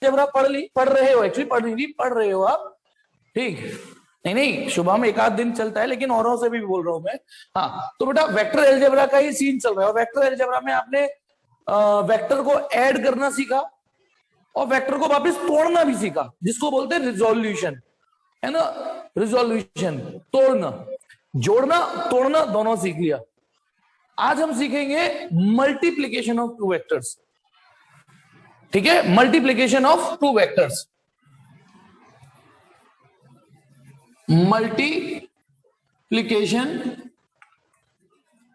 Algebra पढ़ रहे हो, एक्चुअली पढ़ नहीं पढ़ रहे हो आप, ठीक। नहीं शुभा में एक आध दिन चलता है, लेकिन औरों से भी बोल रहा हूं मैं। हाँ, तो बेटा वेक्टर अलजेब्रा का ही सीन चल रहा है। वेक्टर अलजेब्रा में आपने वेक्टर को ऐड करना सीखा और वेक्टर को वापस तोड़ना भी सीखा, जिसको बोलते हैं रिजोल्यूशन, है ना। रिजोल्यूशन, तोड़ना, जोड़ना तोड़ना दोनों सीख लिया। आज हम सीखेंगे मल्टीप्लीकेशन ऑफ टू वेक्टर्स, ठीक है। Multiplication of two vectors, multiplication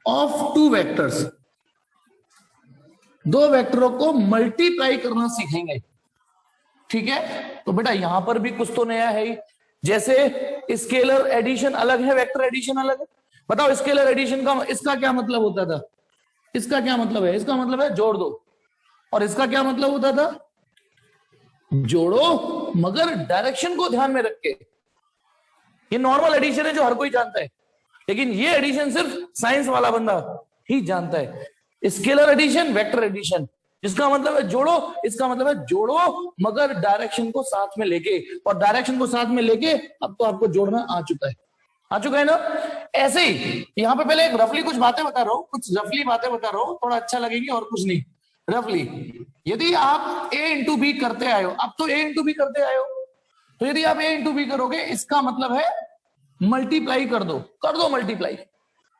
of two vectors, दो वेक्टरों को मल्टीप्लाई करना सीखेंगे, ठीक है। तो बेटा यहां पर भी कुछ तो नया है ही, जैसे स्केलर एडिशन अलग है, वेक्टर एडिशन अलग है। बताओ स्केलर एडिशन का इसका क्या मतलब होता था? इसका क्या मतलब है? इसका मतलब है जोड़ दो। और इसका क्या मतलब होता था? जोड़ो मगर डायरेक्शन को ध्यान में रख के। ये नॉर्मल एडिशन है जो हर कोई जानता है, लेकिन ये एडिशन सिर्फ साइंस वाला बंदा ही जानता है। स्केलर एडिशन, वेक्टर एडिशन, जिसका मतलब है जोड़ो, इसका मतलब है जोड़ो मगर डायरेक्शन को साथ में लेके। और डायरेक्शन को साथ में लेके अब तो आपको जोड़ना आ चुका है ना। ऐसे ही यहां पे पहले एक रफली कुछ बातें बता रहा हूं, थोड़ा अच्छा लगेगी और कुछ नहीं। रफली यदि आप a इंटू बी करते आए हो, अब तो a इंटू बी करते आए हो, तो यदि आप a इंटू बी करोगे इसका मतलब है मल्टीप्लाई कर दो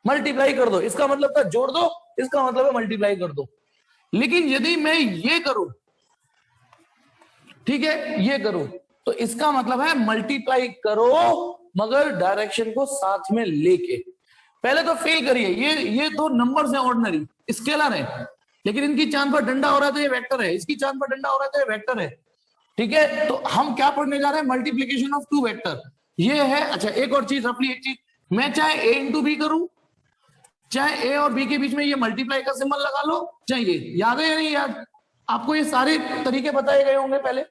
मल्टीप्लाई कर दो। इसका मतलब था जोड़ दो, इसका मतलब है मल्टीप्लाई कर दो। लेकिन यदि मैं ये करूं, ठीक है, ये करूं, तो इसका मतलब है मल्टीप्लाई करो मगर डायरेक्शन को साथ में लेके। पहले तो फील करिए, ये तो नंबर्स हैं, ऑर्डिनरी स्केलर है, लेकिन इनकी चांद पर डंडा हो रहा है तो ये वेक्टर है, इसकी चांद पर डंडा हो रहा है तो ये वेक्टर है, ठीक है। तो हम क्या पढ़ने जा रहे हैं? मल्टीप्लीकेशन ऑफ टू वेक्टर, ये है। अच्छा एक और चीज, रफली एक चीज, मैं चाहे a इंटू बी करूं, चाहे a और b के बीच में ये मल्टीप्लाई का सिंबल लगा लो, चाहे ये, याद है या नहीं याद? आपको ये सारे तरीके बताए गए होंगे पहले,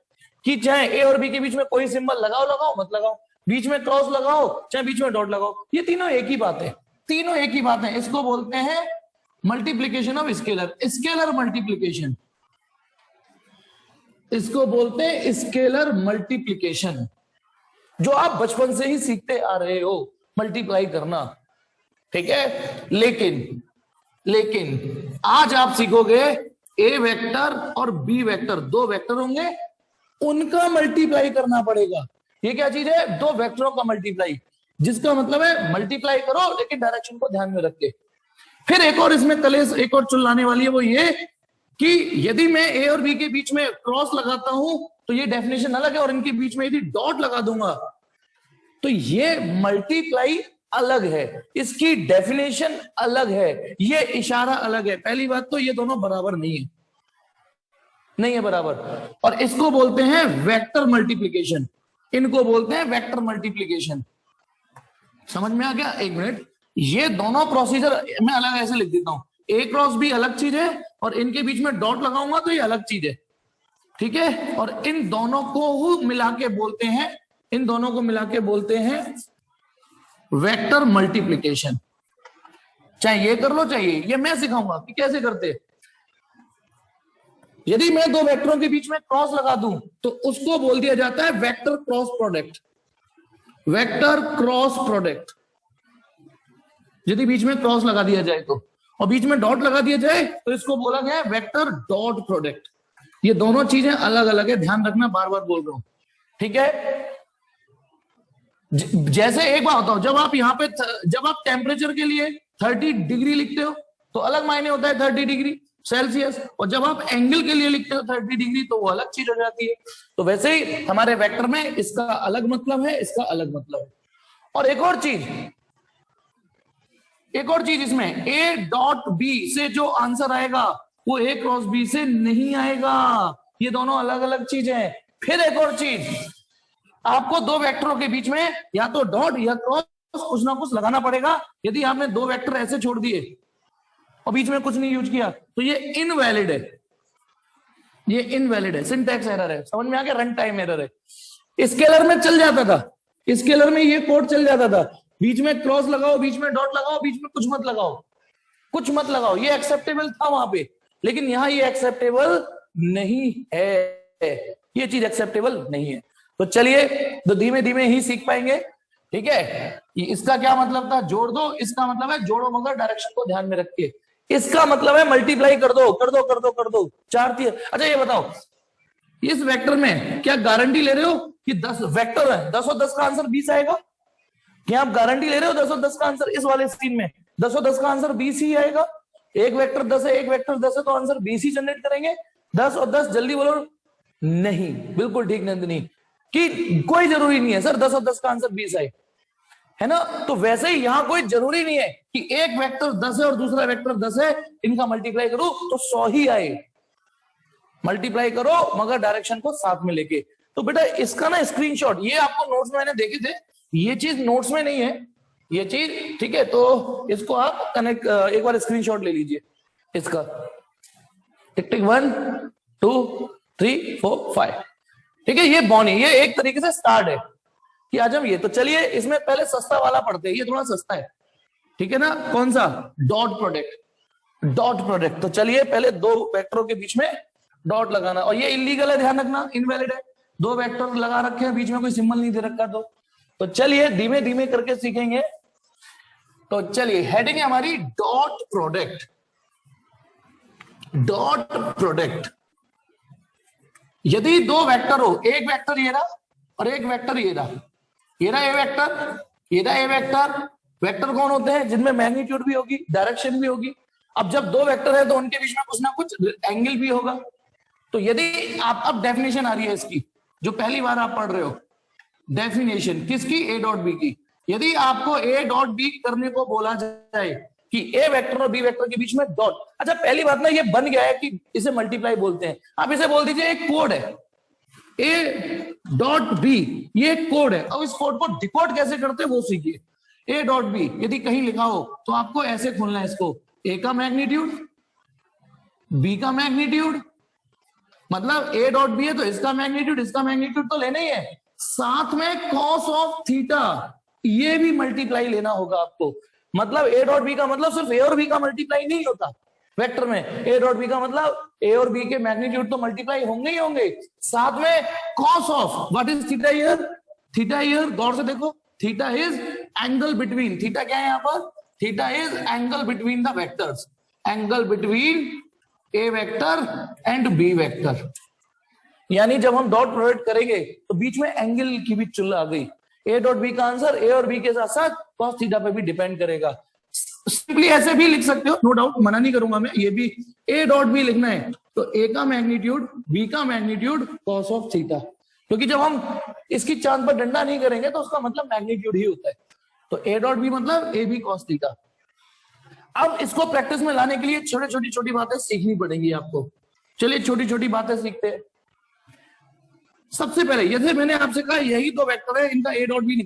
कि चाहे a और b के बीच में कोई सिंबल लगाओ मत लगाओ, बीच में क्रॉस लगाओ चाहे बीच में डॉट लगाओ, ये तीनों एक ही बात है, तीनों एक ही बात है। इसको बोलते हैं मल्टीप्लीकेशन ऑफ स्केलर मल्टीप्लीकेशन, इसको बोलते हैं स्केलर मल्टीप्लीकेशन, जो आप बचपन से ही सीखते आ रहे हो, मल्टीप्लाई करना, ठीक है। लेकिन आज आप सीखोगे ए वेक्टर और बी वेक्टर, दो वेक्टर होंगे, उनका मल्टीप्लाई करना पड़ेगा। ये क्या चीज है? दो वेक्टरों का मल्टीप्लाई, जिसका मतलब है मल्टीप्लाई करो लेकिन डायरेक्शन को ध्यान में रख के। फिर एक और इसमें कलेश, एक और चिल्लाने वाली है, वो ये कि यदि मैं ए और बी के बीच में क्रॉस लगाता हूं तो ये डेफिनेशन अलग है, और इनके बीच में यदि डॉट लगा दूंगा तो ये मल्टीप्लाई अलग है, इसकी डेफिनेशन अलग है, ये इशारा अलग है। पहली बात तो ये दोनों बराबर नहीं है बराबर, और इसको बोलते हैं वेक्टर मल्टीप्लिकेशन, इनको बोलते हैं वेक्टर मल्टीप्लिकेशन। समझ में आ गया? एक मिनट, ये दोनों प्रोसीजर मैं अलग ऐसे लिख देता हूं, ए क्रॉस बी अलग चीज है और इनके बीच में डॉट लगाऊंगा तो ये अलग चीज है, ठीक है। और इन दोनों को मिला के बोलते हैं वेक्टर मल्टीप्लिकेशन। चाहे ये कर लो चाहे ये मैं सिखाऊंगा कि कैसे करते। यदि मैं दो वेक्टरों के बीच में क्रॉस लगा दूं तो उसको बोल दिया जाता है vector cross product, vector cross product. यदि बीच में क्रॉस लगा दिया जाए तो, और बीच में डॉट लगा दिया जाए तो इसको बोला गया है वेक्टर डॉट प्रोडक्ट। ये दोनों चीजें अलग अलग है, ध्यान रखना, बार बार बोल रहा हूं, ठीक है। जैसे एक बात बताओ, जब आप टेम्परेचर के लिए 30 डिग्री लिखते हो तो अलग मायने होता है 30 डिग्री सेल्सियस, और जब आप एंगल के लिए लिखते हो 30 डिग्री तो वो अलग चीज हो जाती है। तो वैसे ही हमारे वेक्टर में इसका अलग मतलब है, इसका अलग मतलब है। और एक और चीज इसमें ए डॉट बी से जो आंसर आएगा वो ए क्रॉस बी से नहीं आएगा, ये दोनों अलग अलग चीजें हैं। फिर एक और चीज, आपको दो वेक्टरों के बीच में या तो डॉट या क्रॉस कुछ ना कुछ लगाना पड़ेगा। यदि आपने दो वेक्टर ऐसे छोड़ दिए और बीच में कुछ नहीं यूज किया तो ये इनवैलिड है, सिंटैक्स एरर है। समझ में आ गया? रन टाइम एरर है। स्केलर में चल जाता था, स्केलर में ये कोड चल जाता था, बीच में क्रॉस लगाओ, बीच में डॉट लगाओ, बीच में कुछ मत लगाओ, ये एक्सेप्टेबल था वहां पे। लेकिन यहां ये एक्सेप्टेबल नहीं है, ये चीज एक्सेप्टेबल नहीं है। तो चलिए, तो धीमे धीमे ही सीख पाएंगे। ठीक है, इसका क्या मतलब था, जोड़ दो, इसका मतलब है जोड़ो मगर डायरेक्शन को ध्यान में रख के, इसका मतलब है मल्टीप्लाई कर दो कर दो कर दो कर दो, 4 3। अच्छा ये बताओ, इस वेक्टर में क्या गारंटी ले रहे हो कि 10 वेक्टर है, 10 और 10 का आंसर 20 आएगा? क्या आप गारंटी ले रहे हो 10 और 10 का आंसर, इस वाले स्क्रीन में 10 और 10 का आंसर 20 ही आएगा? एक वेक्टर 10 है, एक वेक्टर 10 है, तो आंसर 20 ही जनरेट करेंगे। 10 और 10, जल्दी बोलो। नहीं, बिल्कुल ठीक नंदिनी, कि कोई जरूरी नहीं है सर 10 और 10 का आंसर 20 आए, है ना। तो वैसे ही यहां कोई जरूरी नहीं है कि एक वेक्टर 10 है और दूसरा वेक्टर 10 है, इनका मल्टीप्लाई करो तो 100 ही आए। मल्टीप्लाई करो मगर डायरेक्शन को साथ में लेके। तो बेटा इसका ना स्क्रीनशॉट, ये आपको नोट्स में मैंने देखे थे, ये चीज नोट्स में नहीं है ये चीज, ठीक है। तो इसको आप कनेक्ट, एक बार स्क्रीनशॉट ले लीजिए इसका। टिक टिक 1 2 3 4 5, ठीक है। ये बॉनी, ये एक तरीके से स्टार्ट है कि आज हम ये, तो चलिए इसमें पहले सस्ता वाला पढ़ते हैं, ये थोड़ा सस्ता है, ठीक है ना। कौन सा? Dot product. डॉट प्रोडक्ट, तो चलिए पहले दो वेक्टरों के बीच में डॉट लगाना, और ये इलीगल है, ध्यान रखना, इनवैलिड है। दो वेक्टर लगा रखे हैं, बीच में कोई सिंबल नहीं दे रखा, तो चलिए धीमे धीमे करके सीखेंगे। तो चलिए हेडिंग है हमारी डॉट प्रोडक्ट। डॉट प्रोडक्ट, यदि दो वेक्टर हो, एक वेक्टर ये रहा और एक वेक्टर ये रहा, ये रहा ए वेक्टर, ये रहा ए वेक्टर। वेक्टर कौन होते हैं? जिनमें मैग्नीट्यूड भी होगी, डायरेक्शन भी होगी। अब जब दो वेक्टर है तो उनके बीच में कुछ ना कुछ एंगल भी होगा। तो यदि आप, अब डेफिनेशन आ रही है इसकी, जो पहली बार आप पढ़ रहे हो, डेफिनेशन किसकी? ए डॉट बी की। यदि आपको ए डॉट बी करने को बोला जाए कि ए वेक्टर और बी वेक्टर के बीच में डॉट, अच्छा पहली बात ना ये बन गया है कि इसे मल्टीप्लाई बोलते हैं, आप इसे बोल दीजिए एक कोड है, ए डॉट बी, ये एक कोड है। अब इस कोड को डिकोड कैसे करते हैं वो सीखिए। ए डॉट बी यदि कहीं लिखा हो तो आपको ऐसे खोलना है इसको, ए का मैग्नीट्यूड, बी का मैग्नीट्यूड, मतलब ए डॉट बी है तो इसका मैग्नीट्यूड तो लेना ही है, साथ में कॉस ऑफ थीटा, ये भी मल्टीप्लाई लेना होगा आपको। मतलब ए डॉट बी का मतलब सिर्फ ए और बी का मल्टीप्लाई नहीं होता वेक्टर में, ए डॉट बी का मतलब ए और बी के मैग्नीट्यूड तो मल्टीप्लाई होंगे ही होंगे, साथ में cos of, what is theta here? Theta here गौर से देखो, theta is angle between, theta क्या है यहाँ पर? Theta is angle between the vectors, angle between A vector and B vector. यानी जब हम डॉट प्रोडक्ट करेंगे तो बीच में एंगल की भी चुल आ गई। ए डॉट बी का आंसर ए और बी के साथ साथ कॉस थीटा पे भी डिपेंड करेगा। सिंपली ऐसे भी लिख सकते हो, नो डाउट, मना नहीं करूंगा मैं, ये भी ए डॉट बी लिखना है तो ए का मैग्नीट्यूड, बी का मैग्नीट्यूड, कॉस ऑफ थीटा, क्योंकि जब हम इसकी चांद पर डंडा नहीं करेंगे तो उसका मतलब मैग्नीट्यूड ही होता है। तो ए डॉट बी मतलब ए बी कॉस थीटा। अब इसको प्रैक्टिस में लाने के लिए छोटी छोटी बातें सीखनी पड़ेंगी आपको। चलिए छोटी छोटी बातें सीखते हैं। सबसे पहले जैसे मैंने आपसे कहा यही दो वेक्टर है, इनका ए डॉट बी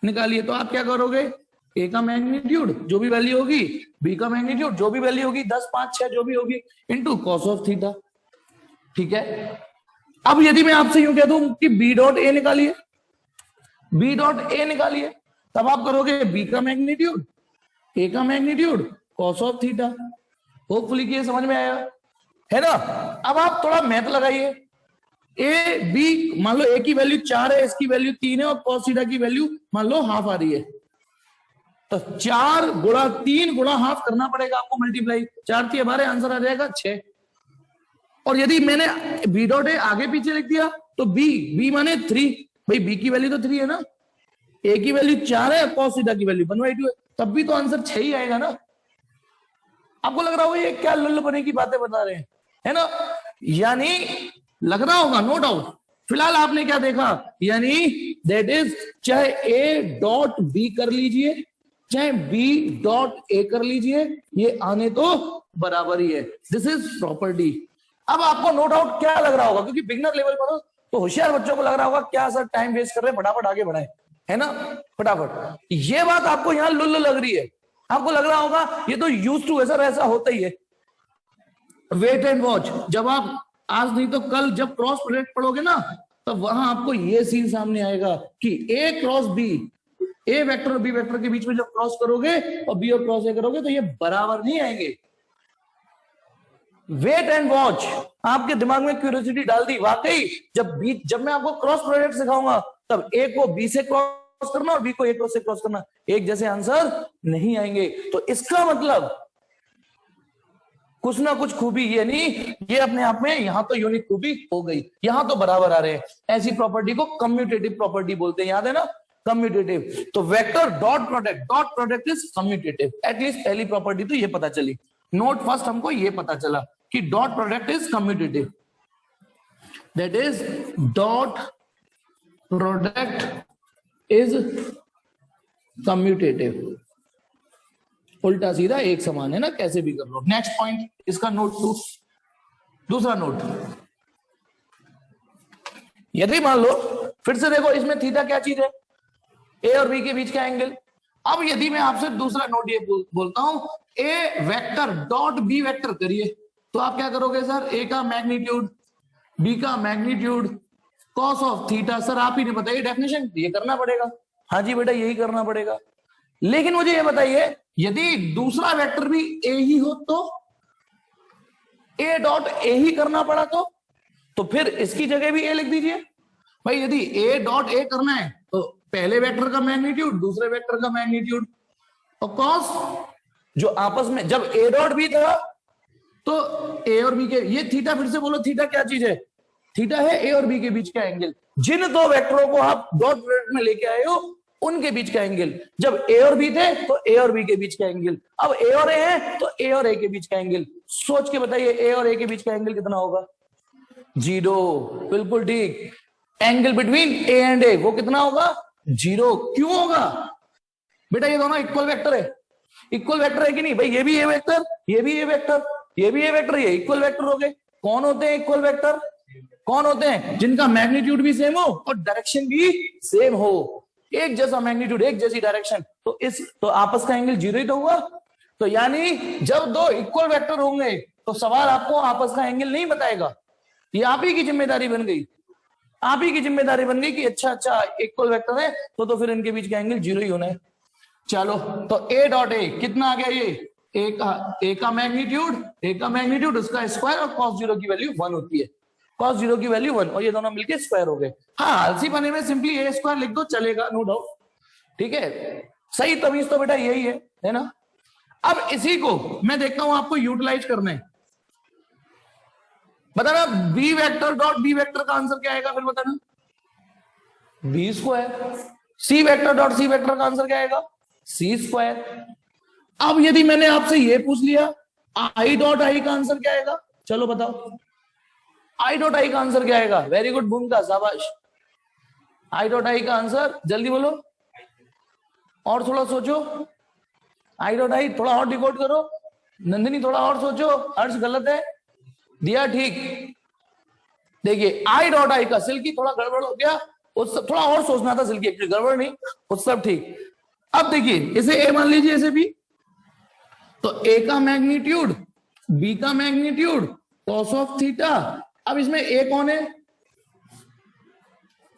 निकालिए, तो आप क्या करोगे? ए का मैग्नीट्यूड जो भी वैल्यू होगी, बी का मैग्नीट्यूड जो भी वैल्यू होगी, 10 5 6 जो भी होगी, इनटू कॉस ऑफ थीटा, ठीक है। अब यदि मैं आपसे यूं कह दूं कि बी डॉट ए निकालिए, बी डॉट ए निकालिए, तब आप करोगे बी का मैग्नीट्यूड, ए का magnitude, cos of theta. Hopefully कि ये समझ में आया, है ना। अब आप थोड़ा मैथ लगाइए, ए बी, मान लो ए की वैल्यू 4 है, इसकी वैल्यू 3 है, और कॉस थीटा की वैल्यू मान लो हाफ आ रही है, तो 4 गुणा 3 गुणा हाफ करना पड़ेगा आपको मल्टीप्लाई, 4 3 12, आंसर आ जाएगा 6। और यदि मैंने बी डॉट ए आगे पीछे लिख दिया तो बी माने 3, भाई बी की वैल्यू तो 3 है ना, ए की वैल्यू 4 है, कॉस थीटा की वैल्यू 1/2 है, तब भी तो आंसर 6 ही आएगा ना। आपको लग रहा होगा ये क्या लुल्ल बने की बातें बता रहे हैं, है ना, यानी लग रहा होगा, नो डाउट। फिलहाल आपने क्या देखा, यानी दैट इज, चाहे ए डॉट बी कर लीजिए, चाहे बी डॉट ए कर लीजिए, ये आने तो बराबर ही है। This is property. अब आपको नो डाउट क्या लग रहा होगा, क्योंकि बिगनर लेवल पर हो तो होशियार बच्चों को लग रहा होगा क्या सर टाइम वेस्ट कर रहे हैं, फटाफट आगे बढ़ाएं, है ना, फटाफट। ये बात आपको यहां लुल्ल लग रही है, आपको लग रहा होगा ये तो यूज टू है सर, ऐसा होता ही है। वेट एंड वॉच, जब आप आज नहीं तो कल जब क्रॉस प्रोडक्ट पढ़ोगे ना, तब वहां आपको ये सीन सामने आएगा कि ए क्रॉस बी, ए वेक्टर और बी वेक्टर के बीच में जब क्रॉस करोगे और बी और क्रॉस ए करोगे तो ये बराबर नहीं आएंगे, वेट एंड वॉच, आपके दिमाग में क्यूरियोसिटी डाल दी, वाकई जब मैं आपको क्रॉस प्रोडक्ट सिखाऊंगा तब ए को बी से क्रॉस करना और बी को ए से क्रॉस करना, एक जैसे आंसर नहीं आएंगे। तो इसका मतलब कुछ ना कुछ खूबी, ये नहीं ये अपने आप में यहां तो यूनिक खूबी हो गई, यहां तो बराबर आ रहे हैं। ऐसी प्रॉपर्टी को कम्यूटेटिव प्रॉपर्टी बोलते हैं, याद है ना, कम्यूटेटिव। तो vector dot product is commutative. At least पहली प्रॉपर्टी तो ये पता चली। नोट फर्स्ट हमको ये पता चला कि dot product is commutative, that is dot product is commutative. उल्टा सीधा एक समान है ना, कैसे भी कर लो। नेक्स्ट पॉइंट इसका नोट 2, दूसरा नोट। यदि मान लो, फिर से देखो इसमें थीटा क्या चीज है, ए और बी के बीच का एंगल। अब यदि मैं आपसे दूसरा नोट ये बोलता हूं, ए वेक्टर डॉट बी वेक्टर करिए, तो आप क्या करोगे सर, ए का मैग्नीट्यूड, बी का magnitude, cos of theta. Sir आप ही ने बताइए डेफिनेशन, ये करना पड़ेगा। हाँ जी बेटा यही करना पड़ेगा। लेकिन मुझे ये बताइए, यदि दूसरा वेक्टर भी ए ही हो तो ए डॉट ए ही करना पड़ा तो फिर इसकी जगह भी ए लिख दीजिए। भाई यदि ए डॉट ए करना है तो पहले वेक्टर का मैग्नीट्यूड, दूसरे वेक्टर का मैग्नीट्यूड, और कॉस जो आपस में जब ए डॉट बी था तो ए और बी के, ये थीटा, फिर से बोलो थीटा क्या चीज है, थीटा है ए और बी के बीच का एंगल। जिन दो वेक्टरों को आप डॉट प्रोडक्ट में लेके आए हो उनके बीच का एंगल। जब ए और बी थे तो ए और बी के बीच का एंगल, अब ए और ए है तो ए और ए के बीच का एंगल। सोच के बताइए ए और ए के बीच का एंगल कितना होगा, 0। बिल्कुल ठीक, एंगल बिटवीन ए एंड ए वो कितना होगा, 0। क्यों होगा बेटा, ये दोनों इक्वल वेक्टर है, इक्वल वेक्टर है कि नहीं भाई, ये भी ए वेक्टर, ये भी ए वेक्टर, ये भी ए वेक्टर, ये इक्वल वेक्टर हो गए। कौन होते हैं इक्वल वेक्टर, कौन होते हैं, जिनका मैग्नीट्यूड भी सेम हो और डायरेक्शन भी सेम हो, एक जैसा मैग्नीट्यूड एक जैसी डायरेक्शन, तो आपस का एंगल 0 ही तो हुआ। तो यानी जब दो इक्वल वेक्टर होंगे तो सवाल आपको आपस का एंगल नहीं बताएगा, ये आप ही की जिम्मेदारी बन गई, आप ही की जिम्मेदारी बन गई कि अच्छा इक्वल वेक्टर है तो फिर इनके बीच का एंगल 0 ही होना है। चलो तो ए डॉट ए कितना आ गया, ये ए का मैग्नीट्यूड उसका स्क्वायर, और cos 0 की वैल्यू 1 होती है, cos 0 की वैल्यू 1, और ये दोनों मिलके स्क्वायर हो गए। हाँ आलसी बने में सिंपली ए स्क्वायर लिख दो चलेगा, नो डाउट, ठीक है, सही तमीज तो बेटा यही है ना। अब इसी को मैं देखता हूं आपको यूटिलाइज करना है, बताना B vector dot B vector का आंसर क्या आएगा, फिर बताना B square. C vector dot C vector का आंसर क्या आएगा, सी स्क्वायर। अब यदि मैंने आपसे ये पूछ लिया आई डॉट आई का आंसर क्या आएगा, चलो बताओ आई डॉट आई का आंसर क्या आएगा। वेरी गुड भूमिका, शाबाश। आई डॉट आई का आंसर जल्दी बोलो, और थोड़ा सोचो, आई डॉट आई थोड़ा और डिकोड करो, नंदिनी थोड़ा और सोचो, अर्श गलत है, दिया ठीक। देखिए आई डॉट आई का, सिल्की थोड़ा गड़बड़ हो गया, उस थोड़ा और सोचना था, सिल्की एक्चुअली गड़बड़ नहीं, उस सब ठीक। अब देखिए इसे ए मान लीजिए, इसे बी, तो ए का मैग्नीट्यूड, बी का मैग्नीट्यूड, कॉस ऑफ थीटा। अब इसमें ए कौन है,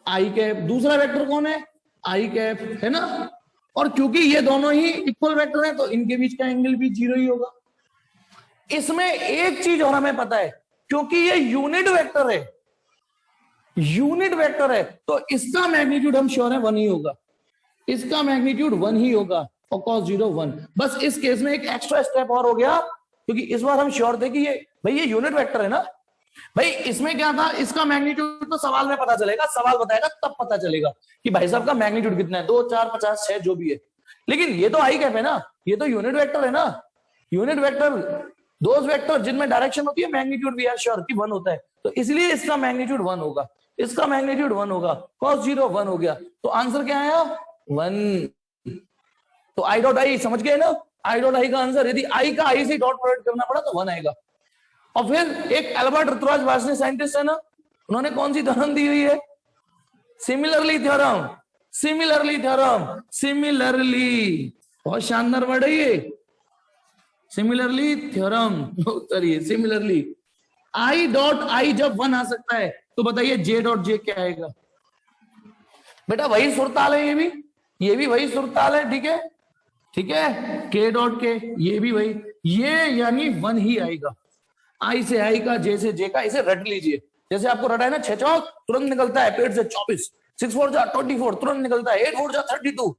आई कैप, दूसरा वेक्टर कौन है, आई कैप, है ना। और क्योंकि ये दोनों ही इक्वल वेक्टर हैं तो इनके बीच का एंगल भी 0 ही होगा। इसमें एक चीज और हमें पता है, क्योंकि ये यूनिट वेक्टर है, यूनिट वेक्टर है तो इसका मैग्नीट्यूड हम श्योर है 1 ही होगा, इसका मैग्नीट्यूड 1 ही होगा, और cos 0 1। बस इस केस में एक एक्स्ट्रा स्टेप और हो गया, क्योंकि इस बार हम श्योर थे कि ये भाई ये यूनिट वेक्टर है ना भाई। इसमें क्या था, इसका मैग्नीट्यूड तो सवाल में पता चलेगा, सवाल बताएगा तब पता चलेगा कि भाई साहब का मैग्नीट्यूड कितना है, 2 4 50 6 जो भी है। लेकिन ये तो आई कैप है ना, ये तो यूनिट वेक्टर है ना। यूनिट वेक्टर दोज वेक्टर जिनमें डायरेक्शन होती है मैग्नीट्यूड वी आर श्योर कि 1 होता है, तो इसलिए इसका मैग्नीट्यूड 1 होगा, इसका मैग्नीट्यूड 1 होगा, cos 0 1 हो गया, तो आंसर क्या आया 1। तो आई डॉट आई समझ गए ना, आई डॉट आई का आंसर, यदि आई का आई से डॉट प्रोडक्ट करना पड़ा तो 1 आएगा। और फिर एक एल्बर्ट रुतराज वार्ष्णेय साइंटिस्ट है ना, उन्होंने कौन सी थ्योरम दी हुई है, similarly theorem, similarly theorem, similarly, बहुत शानदार वर्ड है ये, similarly theorem. Uttar similarly, I dot I जब 1 आ सकता है तो बताइए जे डॉट जे क्या आएगा। बेटा वही सुरताल है, ये भी वही सुरताल है, ठीक है, ठीक है, के डॉट के, ये भी वही, ये यानी 1 ही आएगा। आई से आई का, जे से जे का, इसे रट लीजिए। जैसे आपको रटा है ना 6 चौक तुरंत निकलता है पेट से 24, 6 4 जा 24 तुरंत निकलता है, 8 4 जा 32,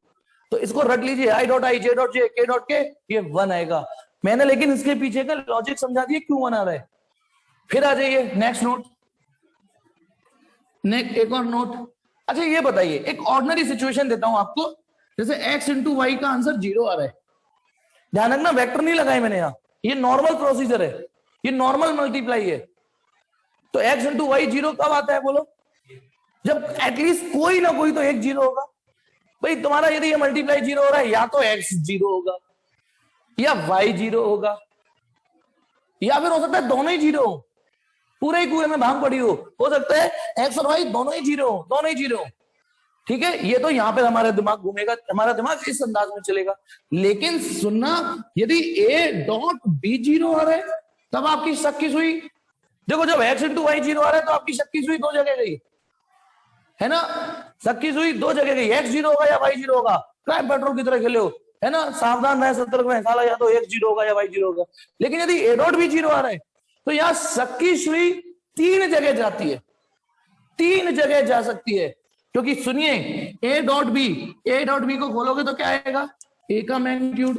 तो इसको रट लीजिए, I dot I, J dot J, के डॉट के, ये 1 आएगा। मैंने लेकिन इसके पीछे का लॉजिक समझा दिया क्यों 1 आ रहा है। फिर आ जाइए नेक्स्ट नोट, एक और नोट। अच्छा ये बताइए, एक ऑर्डिनरी सिचुएशन देता हूं आपको, जैसे x इंटू वाई का आंसर 0 आ रहा है। ध्यान रखना वेक्टर नहीं लगाए मैंने यहां, ये नॉर्मल प्रोसीजर है, ये नॉर्मल मल्टीप्लाई है। तो x इंटू वाई 0 कब आता है बोलो? जब एटलीस्ट कोई ना कोई तो एक 0 होगा। भाई तुम्हारा यदि ये मल्टीप्लाई 0 हो रहा है, या तो x 0 होगा या y 0 होगा, या फिर हो सकता है दोनों ही 0 हो, पूरे ही कुएं में भांग पड़ी हो सकता है x और y दोनों ही 0 हो, दोनों ही 0 हो। ठीक है, ये तो यहां पे हमारा दिमाग घूमेगा, हमारा दिमाग इस अंदाज में चलेगा। लेकिन सुनना, यदि a डॉट b 0 आ रहा है तब आपकी शक की सुई, देखो जब x इंटू वाई 0 आ रहा है तो आपकी शक की सुई 2 जगह गई है ना, शक की सुई 2 जगह गई, x 0 होगा या y 0 होगा। क्राइम पेट्रोल की तरह खेले हो, है ना, सावधान रहे, सतर्क रहे, साला या तो x 0 होगा या y 0 होगा। लेकिन यदि a डॉट b 0 आ रहा है तो यहां शक की सुई 3 जगह जाती है, 3 जगह जा सकती है। क्योंकि सुनिए, a डॉट बी को खोलोगे तो क्या आएगा, a का मैग्नीट्यूड,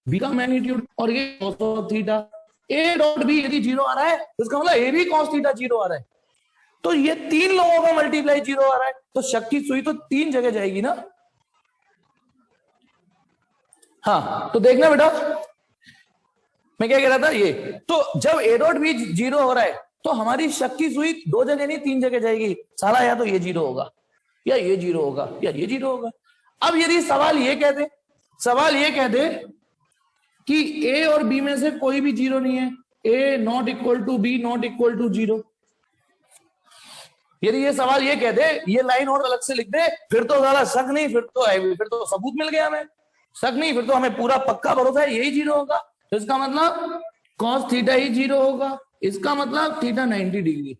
b का मैग्नीट्यूड और ये cos of theta. a dot B यदि 0 आ रहा है तो इसका मतलब a भी cos थीटा 0 आ रहा है, तो ये 3 लोगों का मल्टीप्लाई 0 आ रहा है, तो शक की सुई तो 3 जगह जाएगी ना। हाँ तो देखना बेटा, मैं क्या कह रहा था, ये तो जब a डॉट बी 0 हो रहा है तो हमारी शक की सुई 2 जगह नहीं 3 जगह जाएगी, साला या तो ये 0 होगा या ये 0 होगा या ये 0 होगा। अब यदि सवाल ये कह दे कि a और b में से कोई भी 0 नहीं है, a not equal to b not equal to 0, यदि ये सवाल ये कह दे, ये लाइन और अलग से लिख दे, फिर तो साला शक नहीं, फिर तो सबूत मिल गया हमें, शक नहीं, फिर तो हमें पूरा पक्का भरोसा है यही 0 होगा। तो इसका मतलब cos थीटा ही 0 होगा, इसका मतलब थीटा 90 डिग्री।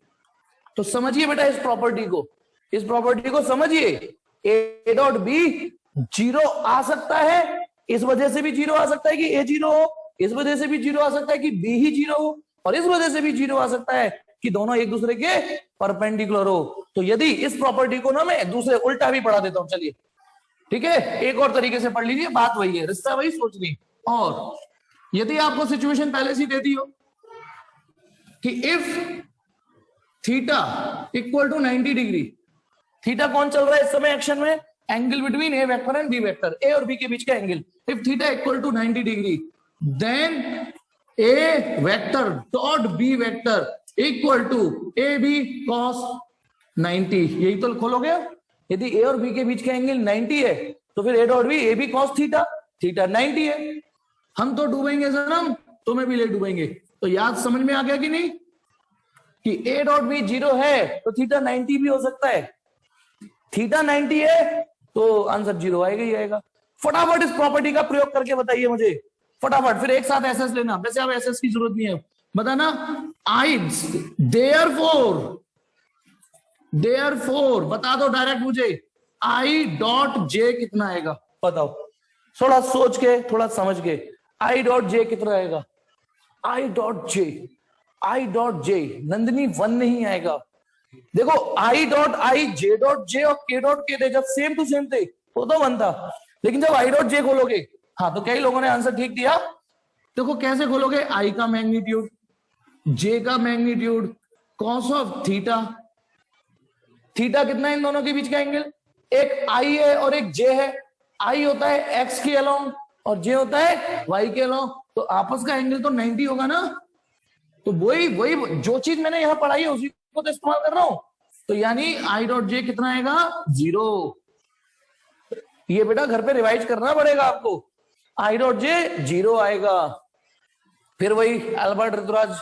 तो समझिए बेटा इस प्रॉपर्टी को समझिए, a डॉट बी 0 आ सकता है, इस वजह से भी 0 आ सकता है कि a 0 हो, इस वजह से भी 0 आ सकता है कि b ही 0 हो, और इस वजह से भी 0 आ सकता है कि दोनों एक दूसरे के परपेंडिकुलर हो। तो यदि इस प्रॉपर्टी को ना मैं दूसरे उल्टा भी पढ़ा देता हूं, चलिए ठीक है, एक और तरीके से पढ़ लीजिए, बात वही है, रिश्ता वही सोचनी। और यदि आपको सिचुएशन पहले से दे दी हो कि if theta equal to 90 degree, theta कौन चल रहा है इस समय एक्शन में, angle between A vector and B vector, A और बी के बीच का angle, if theta equal to 90 degree then A vector dot B vector equal to A B cos 90, यही तो खोलोगे। यदि ए और बी के बीच का एंगल 90 है तो फिर A dot B A B cos theta, theta 90 है। हम तो डूबेंगे सनम, तुम्हें भी ले डूबेंगे। तो याद समझ में आ गया कि नहीं कि ए डॉट बी 0 है तो थीटा 90 भी हो सकता है, थीटा 90 है तो आंसर 0 आएगा ही आएगा। फटाफट इस प्रॉपर्टी का प्रयोग करके बताइए मुझे, फटाफट, फिर एक साथ एसएस लेना, वैसे अब एसएस की जरूरत नहीं है, बताना। आई देयरफॉर बता दो डायरेक्ट मुझे, आई डॉट जे कितना आएगा बताओ, थोड़ा सोच के थोड़ा समझ के, आई डॉट जे कितना आएगा, आई डॉट जे नंदिनी 1 नहीं आएगा। देखो I dot I, J dot J और के डॉट के थे, जब सेम टू सेम थे तो 1 था, लेकिन जब आई डॉट जे खोलोगे, हाँ तो कई लोगों ने आंसर ठीक दिया। देखो कैसे खोलोगे, आई का मैग्नीट्यूड, जे का magnitude, cos of theta, theta कितना है इन दोनों के बीच का एंगल, एक आई है और एक जे है, आई होता है एक्स के अलोंग और जे होता है वाई के अलोंग, तो आपस का एंगल तो 90 होगा ना। तो वही जो चीज मैंने यहां पढ़ाई है उसी को तो इस्तेमाल कर रहा हूं। तो यानी आई डॉट जे कितना आएगा, 0। ये बेटा घर पे रिवाइज करना पड़ेगा आपको, आई डॉट जे 0 आएगा। फिर वही अल्बर्ट ऋतुराज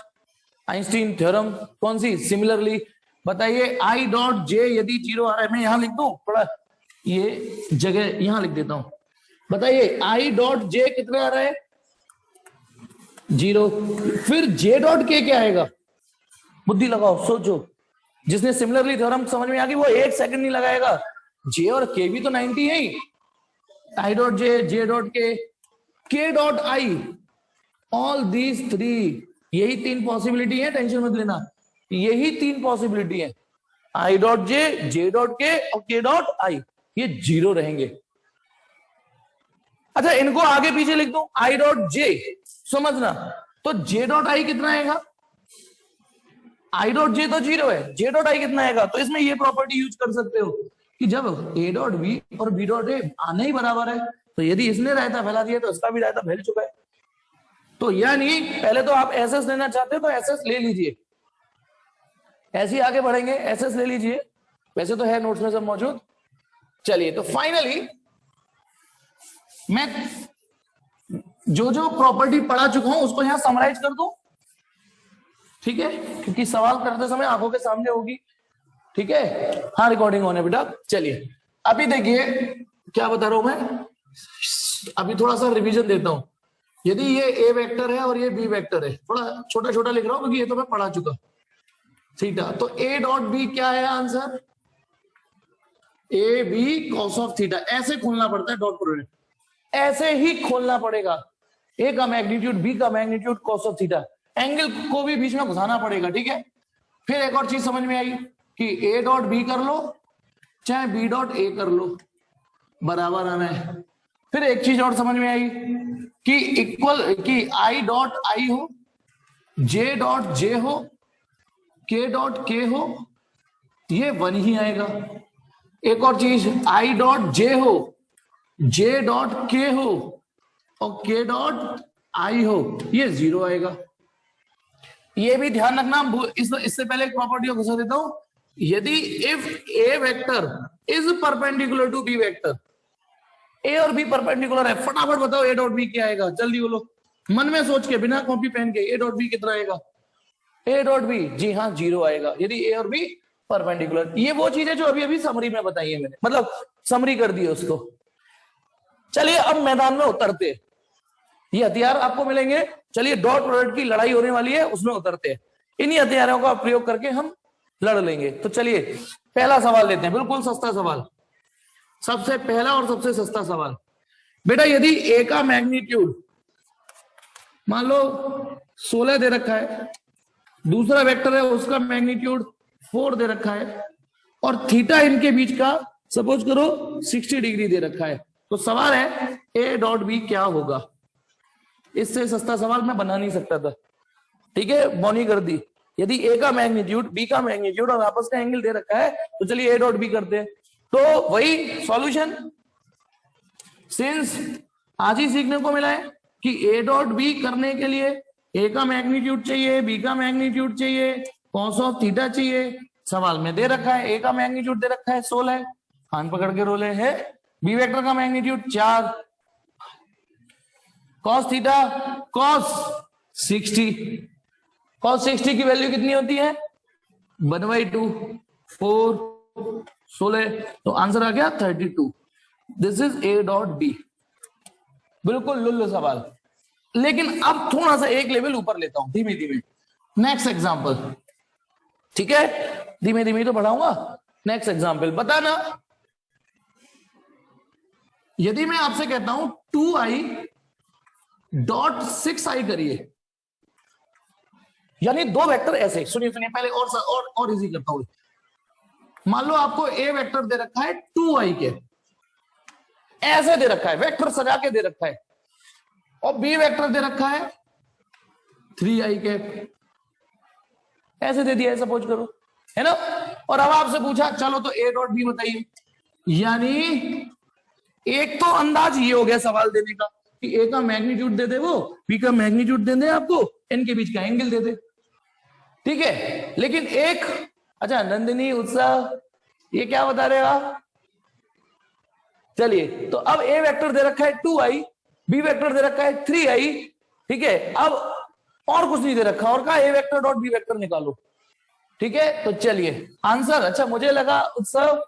आइंस्टीन थ्योरम, कौन सी, सिमिलरली बताइए आई डॉट जे यदि 0 आ रहा है, मैं यहां लिख दूं थोड़ा, ये जगह यहां लिख देता हूं, बताइए आई डॉट जे कितना आ रहा है, 0। फिर जे डॉट के क्या आएगा, बुद्धि लगाओ सोचो, जिसने सिमिलरली थ्योरम समझ में आ गई वो 1 सेकंड नहीं लगाएगा, जे और के भी तो 90 है ही, I dot J, J dot K dot I, all these 3, यही तीन पॉसिबिलिटी है, टेंशन मत लेना, यही तीन पॉसिबिलिटी है, आई डॉट जे डॉट के और के डॉट आई, ये जीरो रहेंगे। अच्छा इनको आगे पीछे लिख दो, आई डॉट जे, समझना, तो जे डॉट आई कितना आएगा, आई डॉट जे तो जीरो है, जे डॉट आई कितना आएगा, तो इसमें ये प्रॉपर्टी यूज कर सकते हो कि जब ए डॉट बी और बी डॉट ए आने ही बराबर है, तो यदि इसने रायता फैला दिया तो इसका भी रायता फैल चुका है। तो यानी पहले तो आप एसएस लेना चाहते हो तो एसएस ले लीजिए, ऐसे ही आगे बढ़ेंगे, एसएस ले लीजिए, वैसे तो है नोट्स में सब मौजूद। चलिए तो फाइनली मैं जो जो प्रॉपर्टी पढ़ा चुका हूं उसको यहां समराइज कर दूं, ठीक है, क्योंकि सवाल करते समय आंखों के सामने होगी, ठीक है, हाँ रिकॉर्डिंग होने बेटा। चलिए अभी देखिए क्या बता रहा हूं मैं, अभी थोड़ा सा रिवीजन देता हूं। यदि ये ए वेक्टर है और ये बी वेक्टर है, थोड़ा छोटा छोटा लिख रहा हूं क्योंकि ये तो मैं पढ़ा चुका, थीटा, तो ए डॉट बी क्या है answer, A B cos of theta, ऐसे खोलना पड़ता है डॉट प्रोडक्ट, ऐसे ही खोलना पड़ेगा, ए का मैग्नीट्यूड बी का magnitude cos of theta, angle को भी बीच में घुसाना पड़ेगा, ठीक है। फिर एक और चीज समझ में आई कि ए डॉट बी कर लो चाहे बी डॉट ए कर लो, बराबर आना है। फिर एक चीज और समझ में आई कि इक्वल कि आई डॉट आई हो, जे डॉट जे हो, के डॉट के हो, ये वन ही आएगा। एक और चीज, आई डॉट जे हो, जे डॉट के हो और के डॉट आई हो, ये जीरो आएगा। ये भी ध्यान रखना, इससे पहले एक प्रॉपर्टी को घुसा देता हूं, यदि if A vector is perpendicular to B vector, A और बी परपेंडिकुलर है, फटाफट बताओ ए डॉट बी क्या आएगा, जल्दी बोलो, मन में सोच के, बिना कॉपी पेन के, ए डॉट बी कितना आएगा, ए डॉट बी, जी हाँ जीरो आएगा, यदि ए और बी परपेंडिकुलर। ये वो चीज है जो अभी अभी समरी में बताई है मैंने, मतलब समरी कर दी है उसको। चलिए अब मैदान में उतरते, ये हथियार आपको मिलेंगे, चलिए डॉट प्रोडक्ट की लड़ाई होने वाली है, उसमें उतरते हैं, इन्हीं हथियारों का प्रयोग करके हम लड़ लेंगे। तो चलिए पहला सवाल लेते हैं, बिल्कुल सस्ता सवाल, सबसे पहला और सबसे सस्ता सवाल। बेटा यदि ए का मैग्नीट्यूड मान लो 16 दे रखा है, दूसरा वेक्टर है उसका मैग्नीट्यूड 4 दे रखा है, और थीटा इनके बीच का सपोज करो 60 डिग्री दे रखा है, तो सवाल है ए डॉट बी क्या होगा। इससे सस्ता सवाल मैं बना नहीं सकता था, ठीक है, बौनी कर दी। यदि ए का मैग्नीट्यूड बी का मैग्नीट्यूड और आपस का एंगल दे रखा है, तो चलिए ए डॉट बी करते हैं। तो वही सॉल्यूशन, सिंस आज ही सीखने को मिला है कि ए डॉट बी करने के लिए ए का मैग्नीट्यूड चाहिए, बी का मैग्नीट्यूड चाहिए, कॉस ऑफ थीटा चाहिए, सवाल में दे रखा है ए का मैग्नीट्यूड दे रखा है 16, कान पकड़ के रोले है, बी वेक्टर का magnitude 4, cos theta cos 60, cos 60 की वैल्यू कितनी होती है 1/2, 4 16, तो आंसर आ गया 32। This is A dot B, बिल्कुल लुल्लु सवाल। लेकिन अब थोड़ा सा एक लेवल ऊपर लेता हूं धीमे धीमे, नेक्स्ट एग्जांपल, ठीक है, धीमे धीमे तो बढ़ाऊंगा। नेक्स्ट एग्जांपल बताना, यदि मैं आपसे कहता हूं 2i डॉट 6i करिए, यानी दो वेक्टर ऐसे, सुनिए सुनिए पहले और इजी करता हूं। मान लो आपको ए वेक्टर दे रखा है 2i के, ऐसे दे रखा है, वेक्टर सजा के दे रखा है, और बी वेक्टर दे रखा है 3i के, ऐसे दे दिया है सपोज करो, है ना। और अब आपसे पूछा चलो तो ए डॉट बी बताइए, यानी एक तो अंदाज ये हो गया सवाल देने का कि ए का मैग्नीट्यूड दे दे वो, बी का मैग्नीट्यूड दे दे आपको, इनके बीच का एंगल दे दे, ठीक है। लेकिन एक, अच्छा नंदिनी उत्साह ये क्या बता रहे हो आप, चलिए तो अब ए वेक्टर दे रखा है 2i, बी वेक्टर दे रखा है 3i, ठीक है, अब और कुछ नहीं दे रखा, और कहा ए वेक्टर डॉट बी वेक्टर निकालो, ठीक है। तो चलिए आंसर, अच्छा मुझे लगा उत्सव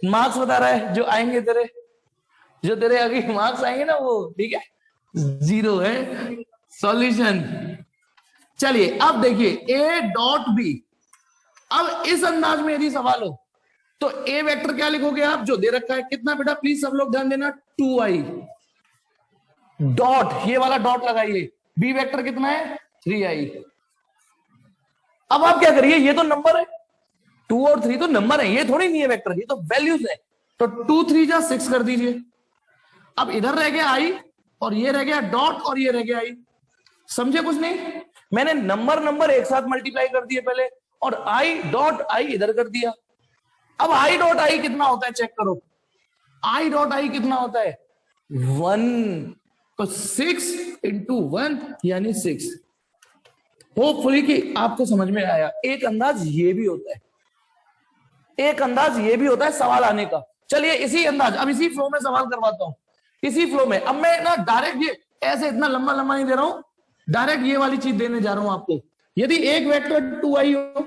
मार्क्स बता रहा है जो आएंगे तेरे, जो तेरे अभी मार्क्स आएंगे ना वो, ठीक है, 0 है सॉल्यूशन। चलिए अब देखिए ए डॉट बी, अब इस अंदाज में यदि सवाल हो तो ए वेक्टर क्या लिखोगे आप, जो दे रखा है कितना बेटा, प्लीज सब लोग ध्यान देना 2i डॉट, ये वाला डॉट लगाइए, बी वेक्टर कितना है 3i, अब आप क्या करिए, ये तो नंबर है, 2 और 3 तो नंबर है, ये थोड़ी नहीं है वेक्टर, ये तो वैल्यूज है। तो 2 3 जा 6 कर दीजिए। अब इधर रह गया आई, और ये रह गया डॉट, और ये रह गया आई। समझे कुछ नहीं? मैंने नंबर नंबर एक साथ मल्टीप्लाई कर दिए पहले, और आई डॉट आई इधर कर दिया। अब आई डॉट आई कितना होता है चेक करो। आई डॉट आई कितना होता है 1, तो 6 इंटू 1 यानी 6। होपफुली कि आपको समझ में आया। एक अंदाज ये भी होता है, एक अंदाज ये भी होता है सवाल आने का। चलिए इसी अंदाज, अब इसी फ्लो में सवाल करवाता हूं, इसी फ्लो में। अब मैं ना डायरेक्ट ये ऐसे इतना लंबा लंबा नहीं दे रहा हूं, डायरेक्ट ये वाली चीज देने जा रहा हूं आपको। यदि एक वेक्टर 2i हो,